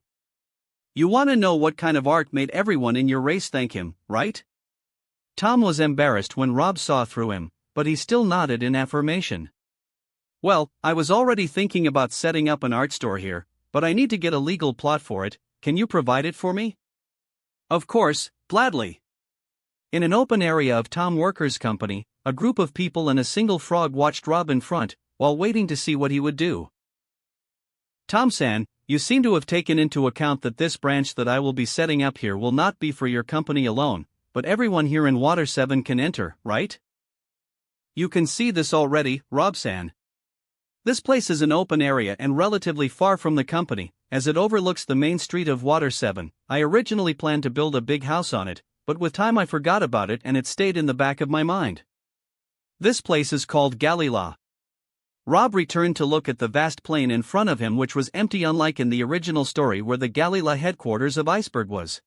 You want to know what kind of art made everyone in your race thank him, right? Tom was embarrassed when Rob saw through him, but he still nodded in affirmation. Well, I was already thinking about setting up an art store here, but I need to get a legal plot for it. Can you provide it for me? Of course, gladly. In an open area of Tom Workers' company, a group of people and a single frog watched Rob in front, while waiting to see what he would do. Tom-san, you seem to have taken into account that this branch that I will be setting up here will not be for your company alone, but everyone here in Water 7 can enter, right? You can see this already, Rob-san. This place is an open area and relatively far from the company, as it overlooks the main street of Water 7. I originally planned to build a big house on it, but with time I forgot about it and it stayed in the back of my mind. This place is called Galila. Rob returned to look at the vast plain in front of him, which was empty, unlike in the original story where the Galila headquarters of Iceberg was.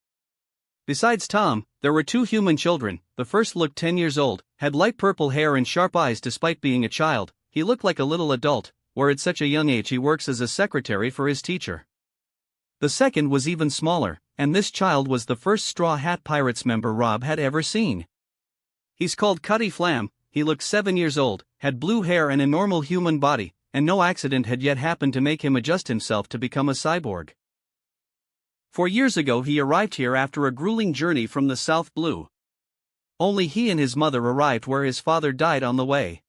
Besides Tom, there were 2 human children. The first looked 10 years old, had light purple hair and sharp eyes despite being a child. He looked like a little adult, where at such a young age he works as a secretary for his teacher. The second was even smaller, and this child was the first Straw Hat Pirates member Rob had ever seen. He's called Cutty Flam. He looked 7 years old, had blue hair and a normal human body, and no accident had yet happened to make him adjust himself to become a cyborg. 4 years ago he arrived here after a grueling journey from the South Blue. Only he and his mother arrived where his father died on the way.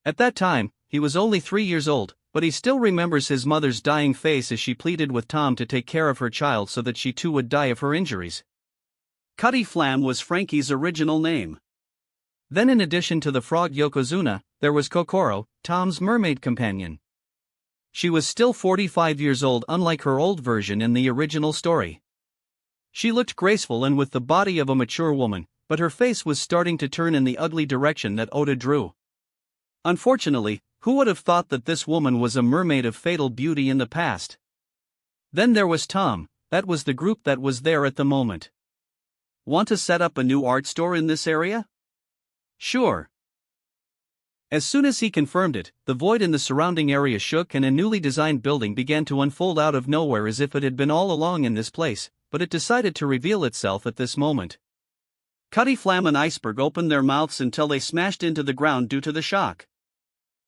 At that time, he was only 3 years old, but he still remembers his mother's dying face as she pleaded with Tom to take care of her child so that she too would die of her injuries. Cutty Flam was Frankie's original name. Then, in addition to the frog Yokozuna, there was Kokoro, Tom's mermaid companion. She was still 45 years old, unlike her old version in the original story. She looked graceful and with the body of a mature woman, but her face was starting to turn in the ugly direction that Oda drew. Unfortunately, who would have thought that this woman was a mermaid of fatal beauty in the past? Then there was Tom, that was the group that was there at the moment. Want to set up a new art store in this area? Sure. As soon as he confirmed it, the void in the surrounding area shook and a newly designed building began to unfold out of nowhere as if it had been all along in this place, but it decided to reveal itself at this moment. Cutty Flam and Iceberg opened their mouths until they smashed into the ground due to the shock.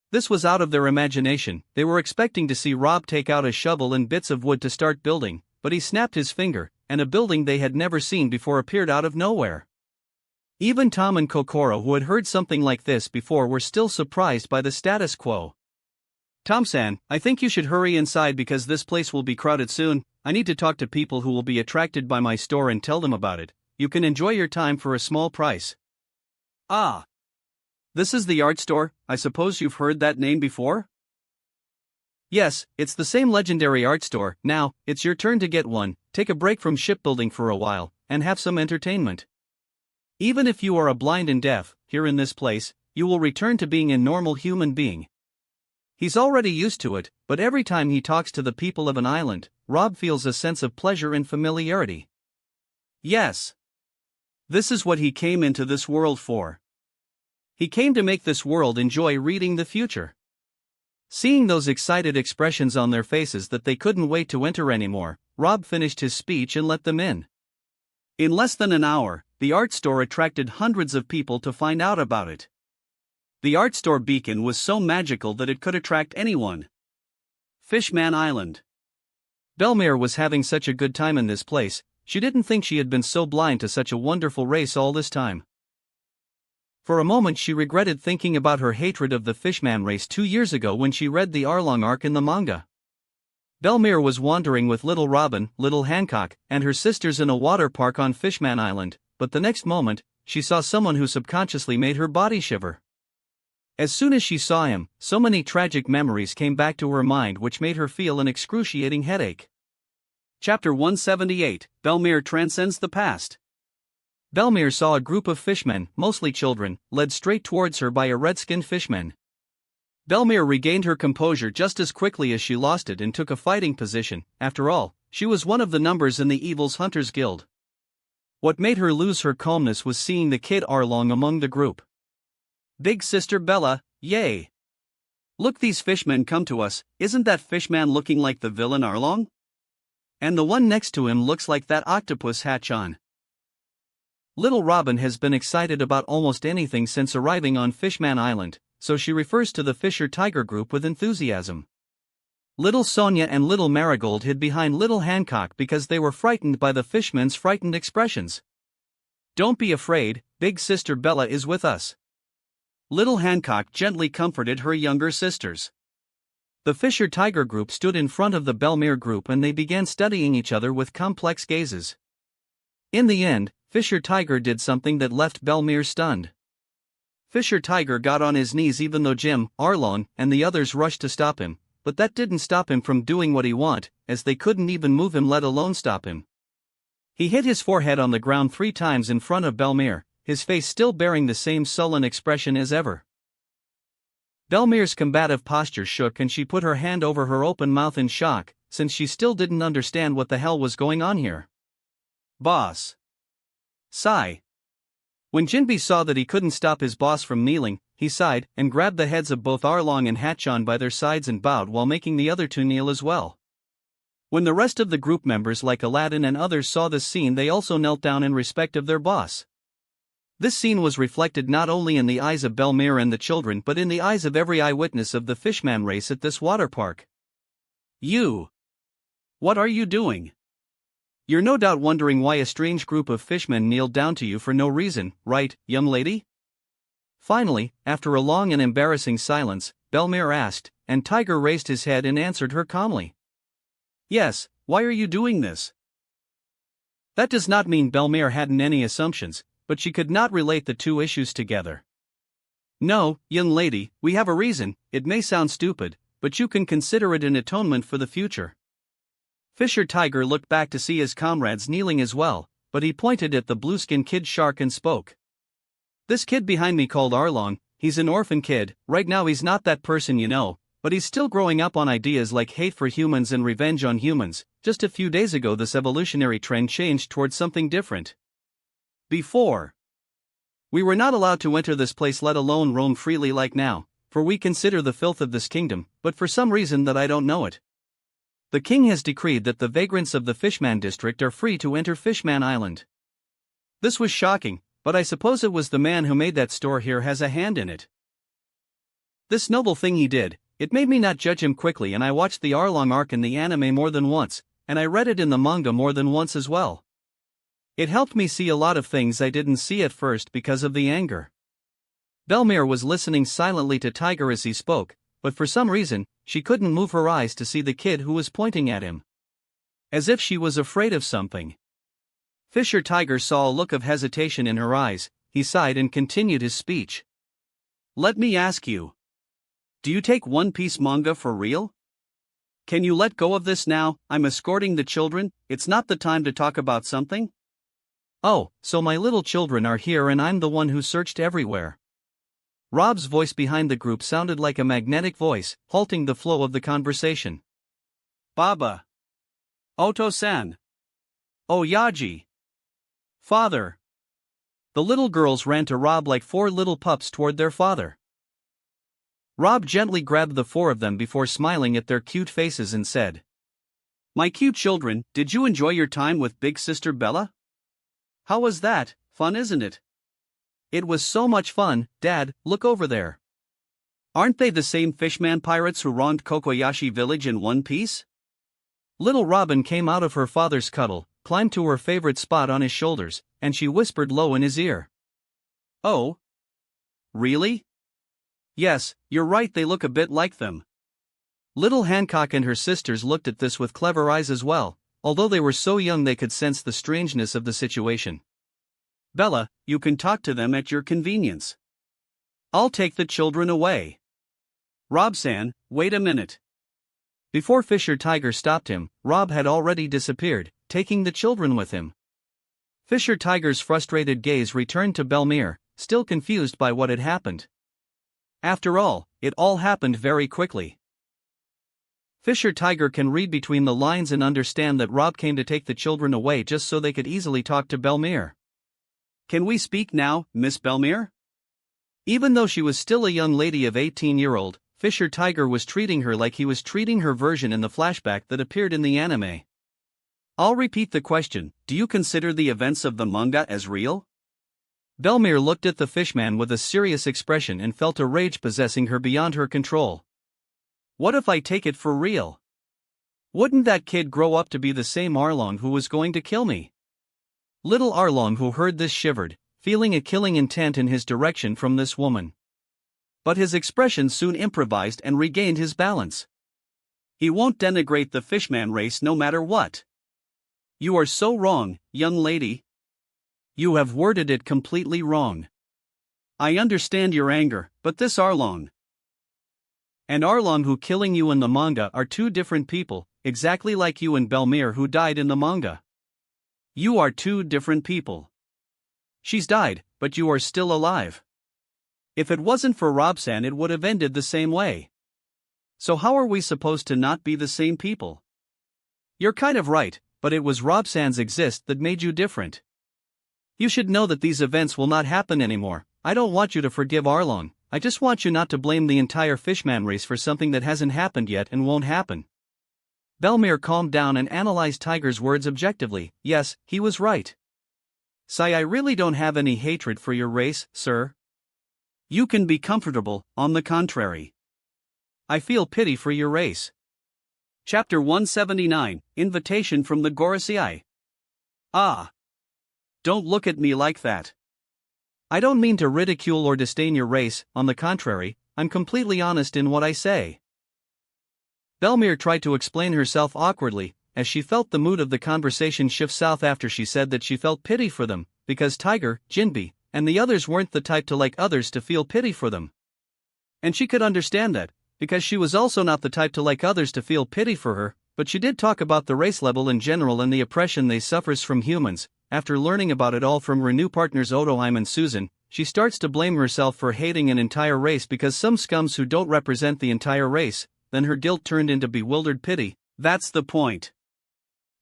This was out of their imagination. They were expecting to see Rob take out a shovel and bits of wood to start building, but he snapped his finger, and a building they had never seen before appeared out of nowhere. Even Tom and Kokoro, who had heard something like this before, were still surprised by the status quo. Tom-san, I think you should hurry inside because this place will be crowded soon. I need to talk to people who will be attracted by my store and tell them about it. You can enjoy your time for a small price. Ah. This is the art store. I suppose you've heard that name before? Yes, it's the same legendary art store. Now, it's your turn to get one. Take a break from shipbuilding for a while, and have some entertainment. Even if you are a blind and deaf, here in this place, you will return to being a normal human being. He's already used to it, but every time he talks to the people of an island, Rob feels a sense of pleasure and familiarity. Yes. This is what he came into this world for. He came to make this world enjoy reading the future. Seeing those excited expressions on their faces that they couldn't wait to enter anymore, Rob finished his speech and let them in. In less than an hour, the art store attracted hundreds of people to find out about it. The art store beacon was so magical that it could attract anyone. Fishman Island. Belmere was having such a good time in this place, she didn't think she had been so blind to such a wonderful race all this time. For a moment she regretted thinking about her hatred of the Fishman race 2 years ago when she read the Arlong arc in the manga. Belmere was wandering with little Robin, little Hancock, and her sisters in a water park on Fishman Island, but the next moment, she saw someone who subconsciously made her body shiver. As soon as she saw him, so many tragic memories came back to her mind which made her feel an excruciating headache. Chapter 178, Belmere Transcends the Past. Belmere saw a group of fishmen, mostly children, led straight towards her by a red-skinned fishman. Belmere regained her composure just as quickly as she lost it and took a fighting position. After all, she was one of the numbers in the Evil's Hunters Guild. What made her lose her calmness was seeing the kid Arlong among the group. Big Sister Bella, yay! Look, these fishmen come to us. Isn't that fishman looking like the villain Arlong? And the one next to him looks like that octopus hatch on. Little Robin has been excited about almost anything since arriving on Fishman Island, so she refers to the Fisher Tiger group with enthusiasm. Little Sonia and little Marigold hid behind little Hancock because they were frightened by the fishman's frightened expressions. Don't be afraid, Big Sister Bella is with us. Little Hancock gently comforted her younger sisters. The Fisher Tiger group stood in front of the Belmere group and they began studying each other with complex gazes. In the end, Fisher Tiger did something that left Belmere stunned. Fisher Tiger got on his knees even though Jim, Arlong, and the others rushed to stop him, but that didn't stop him from doing what he wanted, as they couldn't even move him let alone stop him. He hit his forehead on the ground 3 times in front of Belmere, his face still bearing the same sullen expression as ever. Belmere's combative posture shook and she put her hand over her open mouth in shock, since she still didn't understand what the hell was going on here. Boss. Sigh. When Jinbe saw that he couldn't stop his boss from kneeling, he sighed and grabbed the heads of both Arlong and Hatchon by their sides and bowed while making the other 2 kneel as well. When the rest of the group members like Aladdin and others saw this scene, they also knelt down in respect of their boss. This scene was reflected not only in the eyes of Belmere and the children but in the eyes of every eyewitness of the Fishman race at this water park. You! What are you doing? You're no doubt wondering why a strange group of fishmen kneeled down to you for no reason, right, young lady? Finally, after a long and embarrassing silence, Belmere asked, and Tiger raised his head and answered her calmly. Yes, why are you doing this? That does not mean Belmere hadn't any assumptions, but she could not relate the two issues together. No, young lady, we have a reason. It may sound stupid, but you can consider it an atonement for the future. Fisher Tiger looked back to see his comrades kneeling as well, but he pointed at the blueskin kid shark and spoke. This kid behind me called Arlong, he's an orphan kid. Right now he's not that person you know, but he's still growing up on ideas like hate for humans and revenge on humans. Just a few days ago this evolutionary trend changed towards something different. Before, we were not allowed to enter this place, let alone roam freely like now, for we consider the filth of this kingdom, but for some reason that I don't know it. The king has decreed that the vagrants of the Fishman district are free to enter Fishman Island. This was shocking, but I suppose it was the man who made that store here has a hand in it. This noble thing he did, it made me not judge him quickly, and I watched the Arlong arc in the anime more than once, and I read it in the manga more than once as well. It helped me see a lot of things I didn't see at first because of the anger. Belmere was listening silently to Tiger as he spoke, but for some reason, she couldn't move her eyes to see the kid who was pointing at him. As if she was afraid of something. Fisher Tiger saw a look of hesitation in her eyes. He sighed and continued his speech. Let me ask you. Do you take One Piece manga for real? Can you let go of this now? I'm escorting the children, it's not the time to talk about something? Oh, so my little children are here and I'm the one who searched everywhere. Rob's voice behind the group sounded like a magnetic voice, halting the flow of the conversation. Baba. Oto-san. Oh Yaji. Father. The little girls ran to Rob like four little pups toward their father. Rob gently grabbed the four of them before smiling at their cute faces and said, My cute children, did you enjoy your time with big sister Bella? How was that? Fun, isn't it? It was so much fun, Dad, look over there. Aren't they the same fishman pirates who wronged Kokoyashi village in One Piece? Little Robin came out of her father's cuddle, climbed to her favorite spot on his shoulders, and she whispered low in his ear. Oh? Really? Yes, you're right, they look a bit like them. Little Hancock and her sisters looked at this with clever eyes as well, although they were so young they could sense the strangeness of the situation. Bella, you can talk to them at your convenience. I'll take the children away. Rob-san, wait a minute. Before Fisher Tiger stopped him, Rob had already disappeared, taking the children with him. Fisher Tiger's frustrated gaze returned to Belmere, still confused by what had happened. After all, it all happened very quickly. Fisher Tiger can read between the lines and understand that Rob came to take the children away just so they could easily talk to Belmere. Can we speak now, Miss Belmere? Even though she was still a young lady of 18-year-old, Fisher Tiger was treating her like he was treating her version in the flashback that appeared in the anime. I'll repeat the question, do you consider the events of the manga as real? Belmere looked at the fishman with a serious expression and felt a rage possessing her beyond her control. What if I take it for real? Wouldn't that kid grow up to be the same Arlong who was going to kill me? Little Arlong, who heard this, shivered, feeling a killing intent in his direction from this woman. But his expression soon improvised and regained his balance. He won't denigrate the fishman race no matter what. You are so wrong, young lady. You have worded it completely wrong. I understand your anger, but this Arlong and Arlong who killing you in the manga are two different people, exactly like you and Belmere who died in the manga. You are two different people. She's died, but you are still alive. If it wasn't for Rob-san, it would have ended the same way. So how are we supposed to not be the same people? You're kind of right, but it was Rob-san's exist that made you different. You should know that these events will not happen anymore. I don't want you to forgive Arlong, I just want you not to blame the entire fishman race for something that hasn't happened yet and won't happen. Belmere calmed down and analyzed Tiger's words objectively. Yes, he was right. Sai, I really don't have any hatred for your race, sir. You can be comfortable, on the contrary. I feel pity for your race. Chapter 179, Invitation from the Gorosei. Ah. Don't look at me like that. I don't mean to ridicule or disdain your race, on the contrary, I'm completely honest in what I say. Belmere tried to explain herself awkwardly, as she felt the mood of the conversation shift south after she said that she felt pity for them, because Tiger, Jinbe, and the others weren't the type to like others to feel pity for them. And she could understand that, because she was also not the type to like others to feel pity for her, but she did talk about the race level in general and the oppression they suffers from humans. After learning about it all from her new partners Otoime and Susan, she starts to blame herself for hating an entire race because some scums who don't represent the entire race. Then her guilt turned into bewildered pity. That's the point.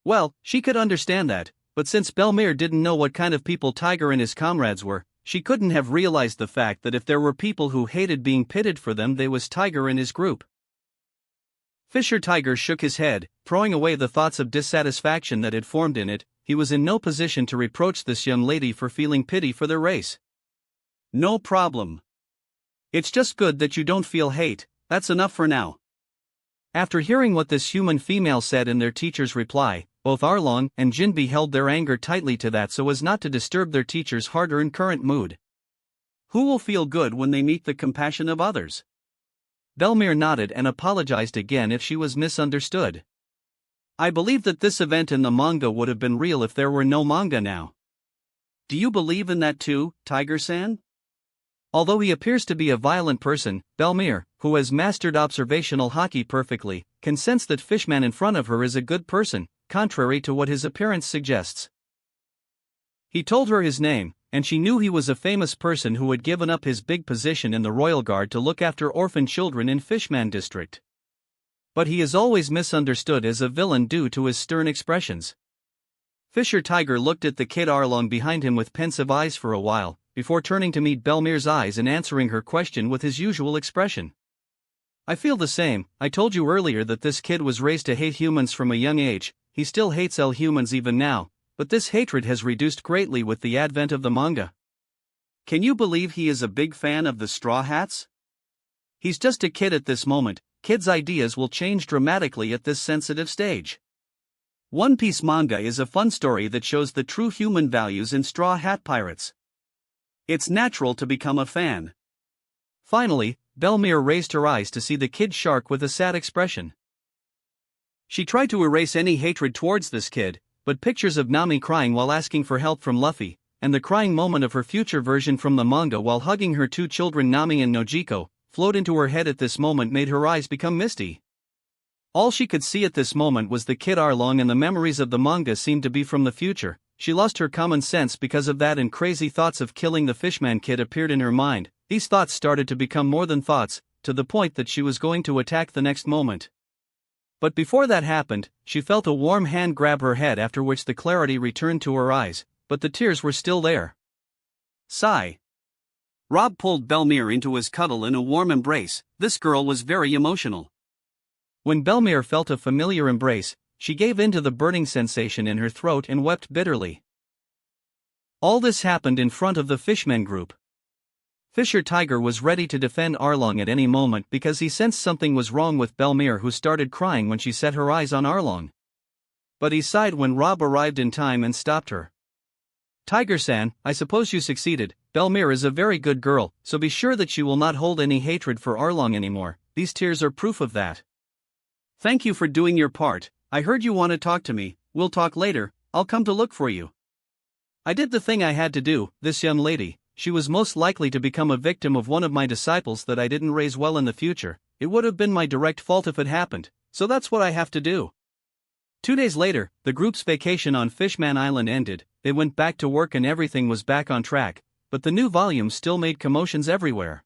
Well, she could understand that, but since Belmere didn't know what kind of people Tiger and his comrades were, she couldn't have realized the fact that if there were people who hated being pitted for them, they was Tiger and his group. Fisher Tiger shook his head, throwing away the thoughts of dissatisfaction that had formed in it. He was in no position to reproach this young lady for feeling pity for their race. No problem. It's just good that you don't feel hate, that's enough for now. After hearing what this human female said in their teacher's reply, both Arlong and Jinbe held their anger tightly to that so as not to disturb their teacher's hard-earned current mood. Who will feel good when they meet the compassion of others? Belmere nodded and apologized again if she was misunderstood. I believe that this event in the manga would have been real if there were no manga now. Do you believe in that too, Tiger-san? Although he appears to be a violent person, Belmere, who has mastered observational hockey perfectly, can sense that Fishman in front of her is a good person, contrary to what his appearance suggests. He told her his name, and she knew he was a famous person who had given up his big position in the Royal Guard to look after orphan children in Fishman District. But he is always misunderstood as a villain due to his stern expressions. Fisher Tiger looked at the kid Arlong behind him with pensive eyes for a while, before turning to meet Belmere's eyes and answering her question with his usual expression. I feel the same. I told you earlier that this kid was raised to hate humans from a young age. He still hates all humans even now, but this hatred has reduced greatly with the advent of the manga. Can you believe he is a big fan of the Straw Hats? He's just a kid at this moment. Kids' ideas will change dramatically at this sensitive stage. One Piece manga is a fun story that shows the true human values in Straw Hat Pirates. It's natural to become a fan. Finally, Belmere raised her eyes to see the kid shark with a sad expression. She tried to erase any hatred towards this kid, but pictures of Nami crying while asking for help from Luffy, and the crying moment of her future version from the manga while hugging her two children Nami and Nojiko, flowed into her head at this moment made her eyes become misty. All she could see at this moment was the kid Arlong and the memories of the manga seemed to be from the future. She lost her common sense because of that and crazy thoughts of killing the Fishman kid appeared in her mind. These thoughts started to become more than thoughts, to the point that she was going to attack the next moment. But before that happened, she felt a warm hand grab her head, after which the clarity returned to her eyes, but the tears were still there. Sigh. Rob pulled Belmere into his cuddle in a warm embrace. This girl was very emotional. When Belmere felt a familiar embrace, she gave in to the burning sensation in her throat and wept bitterly. All this happened in front of the Fishman group. Fisher Tiger was ready to defend Arlong at any moment because he sensed something was wrong with Belmere, who started crying when she set her eyes on Arlong. But he sighed when Rob arrived in time and stopped her. Tiger-san, I suppose you succeeded. Belmere is a very good girl, so be sure that she will not hold any hatred for Arlong anymore. These tears are proof of that. Thank you for doing your part. I heard you want to talk to me. We'll talk later. I'll come to look for you. I did the thing I had to do. This young lady, she was most likely to become a victim of one of my disciples that I didn't raise well in the future. It would have been my direct fault if it happened, so that's what I have to do. 2 days later, the group's vacation on Fishman Island ended. They went back to work and everything was back on track, but the new volume still made commotions everywhere.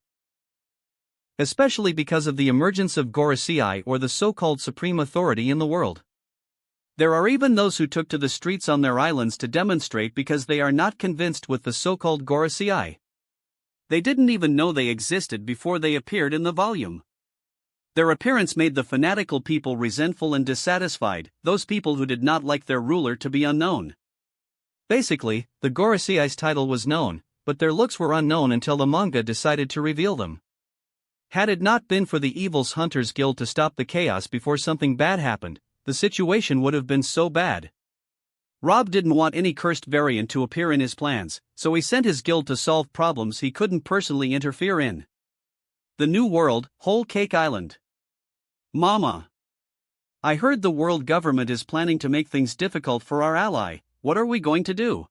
Especially because of the emergence of Gorosei, or the so-called supreme authority in the world. There are even those who took to the streets on their islands to demonstrate because they are not convinced with the so-called Gorosei. They didn't even know they existed before they appeared in the volume. Their appearance made the fanatical people resentful and dissatisfied, those people who did not like their ruler to be unknown. Basically, the Gorosei's title was known, but their looks were unknown until the manga decided to reveal them. Had it not been for the Evil's Hunters Guild to stop the chaos before something bad happened, the situation would have been so bad. Rob didn't want any cursed variant to appear in his plans, so he sent his guild to solve problems he couldn't personally interfere in. The New World, Whole Cake Island. Mama. I heard the world government is planning to make things difficult for our ally. What are we going to do?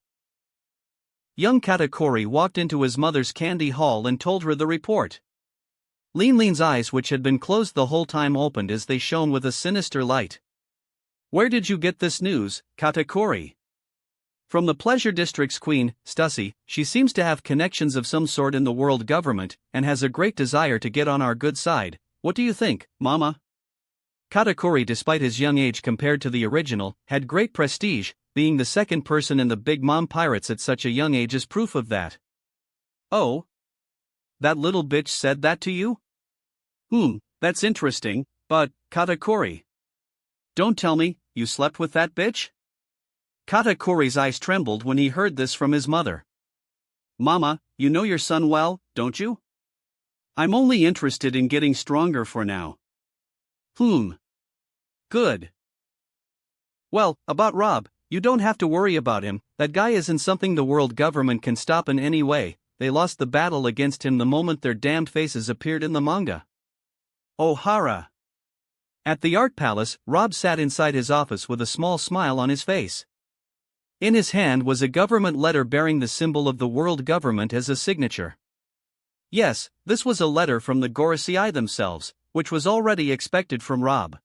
Young Katakuri walked into his mother's candy hall and told her the report. Lean's eyes, which had been closed the whole time, opened as they shone with a sinister light. Where did you get this news, Katakuri? From the Pleasure District's queen, Stussy. She seems to have connections of some sort in the world government, and has a great desire to get on our good side. What do you think, Mama? Katakuri, despite his young age compared to the original, had great prestige. Being the second person in the Big Mom Pirates at such a young age is proof of that. Oh? That little bitch said that to you? That's interesting, but, Katakuri. Don't tell me, you slept with that bitch? Katakuri's eyes trembled when he heard this from his mother. Mama, you know your son well, don't you? I'm only interested in getting stronger for now. Good. Well, about Rob, you don't have to worry about him. That guy isn't something the world government can stop in any way. They lost the battle against him the moment their damned faces appeared in the manga. Ohara. At the art palace, Rob sat inside his office with a small smile on his face. In his hand was a government letter bearing the symbol of the world government as a signature. Yes, this was a letter from the Gorosei themselves, which was already expected from Rob.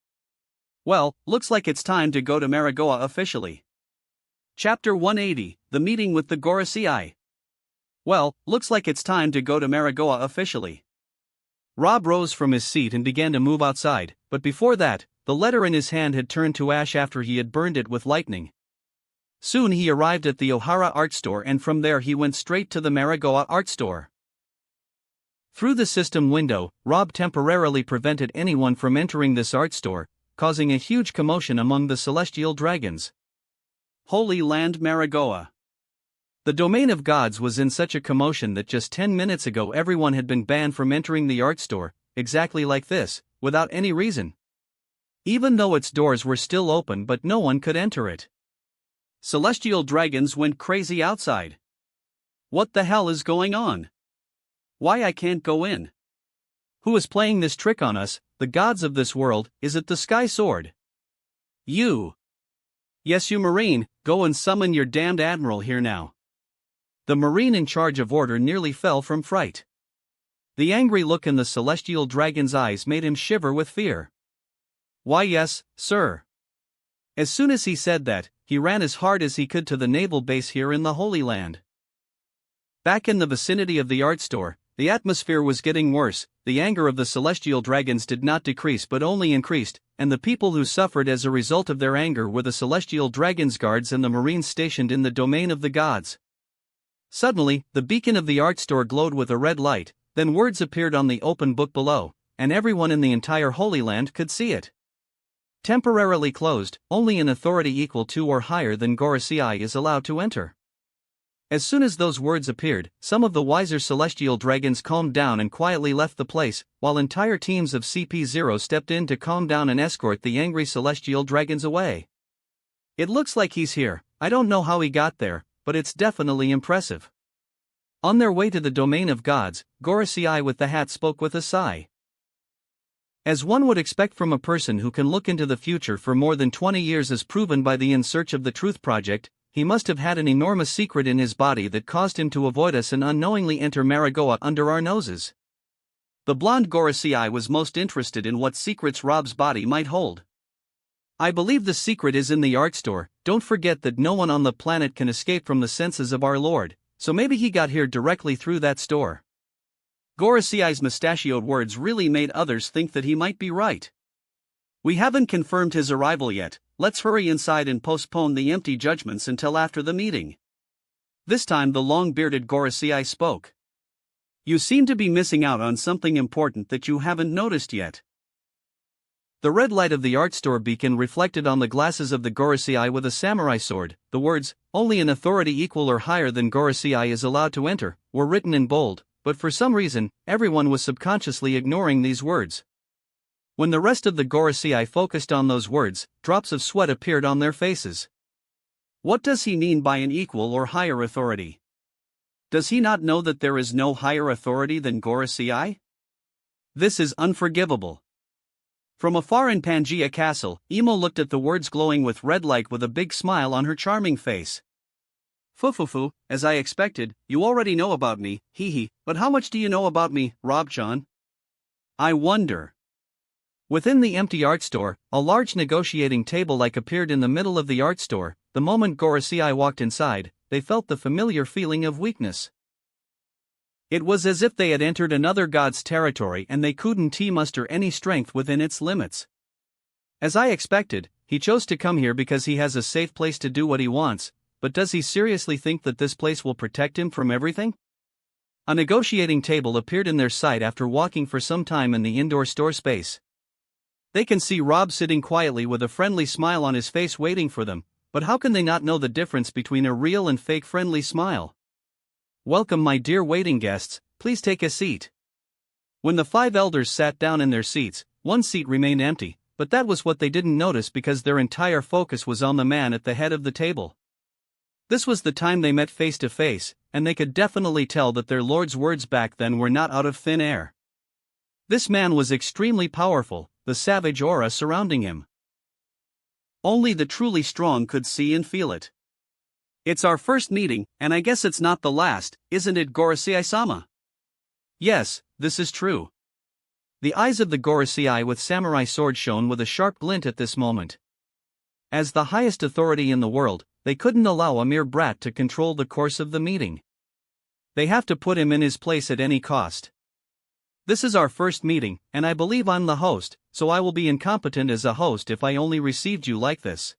Well, looks like it's time to go to Marigoa officially. Chapter 180, The Meeting with the Gorosei. Well, looks like it's time to go to Marigoa officially. Rob rose from his seat and began to move outside, but before that, the letter in his hand had turned to ash after he had burned it with lightning. Soon he arrived at the Ohara art store, and from there he went straight to the Marigoa art store. Through the system window, Rob temporarily prevented anyone from entering this art store, causing a huge commotion among the celestial dragons. Holy Land Marigoa. The domain of gods was in such a commotion that just 10 minutes ago everyone had been banned from entering the art store, exactly like this, without any reason. Even though its doors were still open, but no one could enter it. Celestial dragons went crazy outside. What the hell is going on? Why I can't go in? Who is playing this trick on us, the gods of this world? Is it the Sky Sword? You. Yes, you Marine, go and summon your damned admiral here now. The Marine in charge of order nearly fell from fright. The angry look in the celestial dragon's eyes made him shiver with fear. Why yes, sir. As soon as he said that, he ran as hard as he could to the naval base here in the Holy Land. Back in the vicinity of the art store, the atmosphere was getting worse. The anger of the celestial dragons did not decrease but only increased, and the people who suffered as a result of their anger were the celestial dragons guards and the Marines stationed in the domain of the gods. Suddenly, the beacon of the art store glowed with a red light, then words appeared on the open book below, and everyone in the entire Holy Land could see it. Temporarily closed, only an authority equal to or higher than Gorosei is allowed to enter. As soon as those words appeared, some of the wiser celestial dragons calmed down and quietly left the place, while entire teams of CP0 stepped in to calm down and escort the angry celestial dragons away. It looks like he's here. I don't know how he got there, but it's definitely impressive. On their way to the domain of gods, Gorosei with the hat spoke with a sigh. As one would expect from a person who can look into the future for more than 20 years, as proven by the In Search of the Truth project, he must have had an enormous secret in his body that caused him to avoid us and unknowingly enter Marigoa under our noses. The blonde Gorosei was most interested in what secrets Rob's body might hold. I believe the secret is in the art store. Don't forget that no one on the planet can escape from the senses of our Lord, so maybe he got here directly through that store. Gorosei's mustachioed words really made others think that he might be right. We haven't confirmed his arrival yet. Let's hurry inside and postpone the empty judgments until after the meeting. This time the long-bearded Gorosei spoke. You seem to be missing out on something important that you haven't noticed yet. The red light of the art store beacon reflected on the glasses of the Gorosei with a samurai sword. The words, "Only an authority equal or higher than Gorosei is allowed to enter," were written in bold, but for some reason, everyone was subconsciously ignoring these words. When the rest of the Gorosei focused on those words, drops of sweat appeared on their faces. What does he mean by an equal or higher authority? Does he not know that there is no higher authority than Gorosei? This is unforgivable. From afar in Pangea Castle, Emo looked at the words glowing with red light with a big smile on her charming face. Fufufu, as I expected, you already know about me, hee, but how much do you know about me, Rob-chan? I wonder. Within the empty art store, a large negotiating table appeared in the middle of the art store. The moment Gorosei walked inside, they felt the familiar feeling of weakness. It was as if they had entered another god's territory and they couldn't muster any strength within its limits. As I expected, he chose to come here because he has a safe place to do what he wants, but does he seriously think that this place will protect him from everything? A negotiating table appeared in their sight after walking for some time in the indoor store space. They can see Rob sitting quietly with a friendly smile on his face waiting for them, but how can they not know the difference between a real and fake friendly smile? Welcome, my dear waiting guests, please take a seat. When the 5 elders sat down in their seats, one seat remained empty, but that was what they didn't notice because their entire focus was on the man at the head of the table. This was the time they met face to face, and they could definitely tell that their lord's words back then were not out of thin air. This man was extremely powerful, the savage aura surrounding him. Only the truly strong could see and feel it. It's our first meeting, and I guess it's not the last, isn't it, Gorosei-sama? Yes, this is true. The eyes of the Gorosei with samurai sword shone with a sharp glint at this moment. As the highest authority in the world, they couldn't allow a mere brat to control the course of the meeting. They have to put him in his place at any cost. This is our first meeting, and I believe I'm the host, so I will be incompetent as a host if I only received you like this.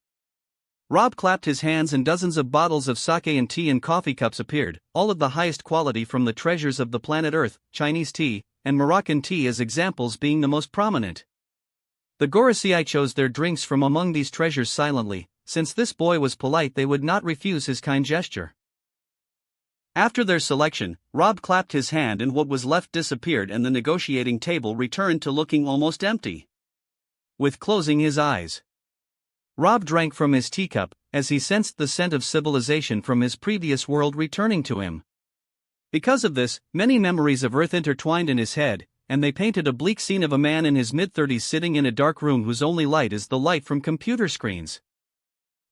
Rob clapped his hands and dozens of bottles of sake and tea and coffee cups appeared, all of the highest quality from the treasures of the planet Earth, Chinese tea, and Moroccan tea as examples being the most prominent. The Gorosei chose their drinks from among these treasures silently. Since this boy was polite, they would not refuse his kind gesture. After their selection, Rob clapped his hand and what was left disappeared and the negotiating table returned to looking almost empty. With closing his eyes, Rob drank from his teacup, as he sensed the scent of civilization from his previous world returning to him. Because of this, many memories of Earth intertwined in his head, and they painted a bleak scene of a man in his mid-30s sitting in a dark room whose only light is the light from computer screens.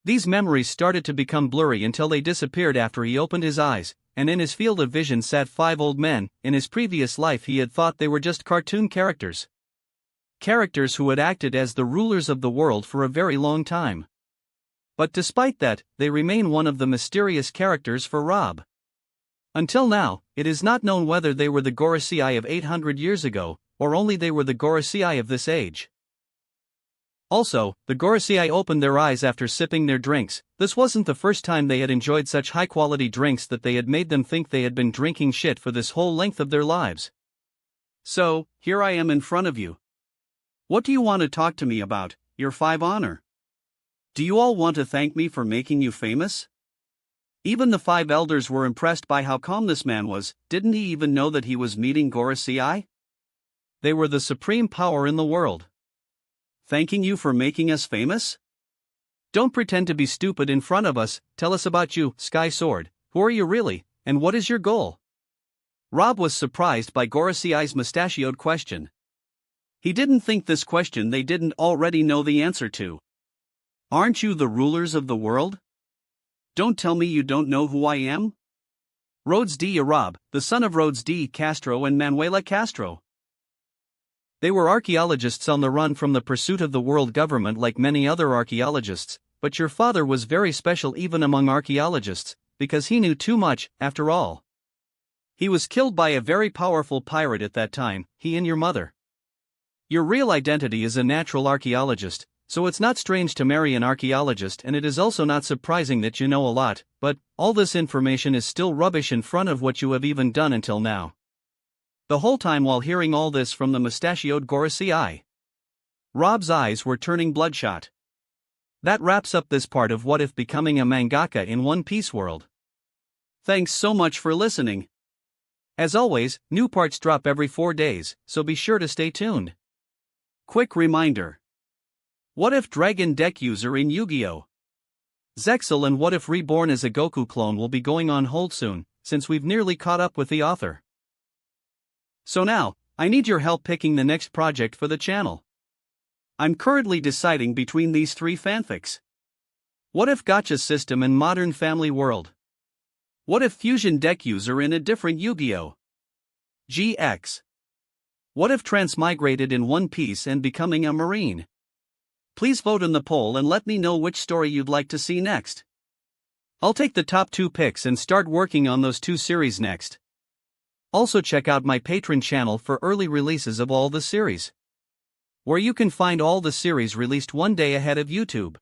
These memories started to become blurry until they disappeared after he opened his eyes, and in his field of vision sat 5 old men. In his previous life he had thought they were just cartoon characters. Characters who had acted as the rulers of the world for a very long time. But despite that, they remain one of the mysterious characters for Rob. Until now, it is not known whether they were the Gorosei of 800 years ago, or only they were the Gorosei of this age. Also, the Gorosei opened their eyes after sipping their drinks. This wasn't the first time they had enjoyed such high-quality drinks that they had made them think they had been drinking shit for this whole length of their lives. So, here I am in front of you. What do you want to talk to me about, your 5 honor? Do you all want to thank me for making you famous? Even the 5 elders were impressed by how calm this man was. Didn't he even know that he was meeting Gorosei? They were the supreme power in the world. Thanking you for making us famous? Don't pretend to be stupid in front of us. Tell us about you, Sky Sword. Who are you really, and what is your goal? Rob was surprised by Gorosei's mustachioed question. He didn't think this question they didn't already know the answer to. Aren't you the rulers of the world? Don't tell me you don't know who I am? Rhodes D. Rob, the son of Rhodes D. Castro and Manuela Castro. They were archaeologists on the run from the pursuit of the world government like many other archaeologists, but your father was very special even among archaeologists, because he knew too much, after all. He was killed by a very powerful pirate at that time, he and your mother. Your real identity is a natural archaeologist, so it's not strange to marry an archaeologist, and it is also not surprising that you know a lot, but all this information is still rubbish in front of what you have even done until now. The whole time while hearing all this from the mustachioed Gorosei, Rob's eyes were turning bloodshot. That wraps up this part of What If Becoming a Mangaka in One Piece World. Thanks so much for listening. As always, new parts drop every 4 days, so be sure to stay tuned. Quick reminder. What if Dragon Deck user in Yu-Gi-Oh! Zexal and What If Reborn as a Goku clone will be going on hold soon, since we've nearly caught up with the author. So now, I need your help picking the next project for the channel. I'm currently deciding between these 3 fanfics. What if Gacha system in Modern Family World? What if Fusion deck user in a different Yu-Gi-Oh! GX? What if Transmigrated in One Piece and becoming a Marine? Please vote in the poll and let me know which story you'd like to see next. I'll take the top 2 picks and start working on those 2 series next. Also check out my Patreon channel for early releases of all the series, where you can find all the series released one day ahead of YouTube.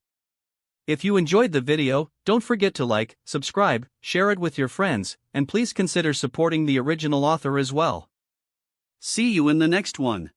If you enjoyed the video, don't forget to like, subscribe, share it with your friends, and please consider supporting the original author as well. See you in the next one.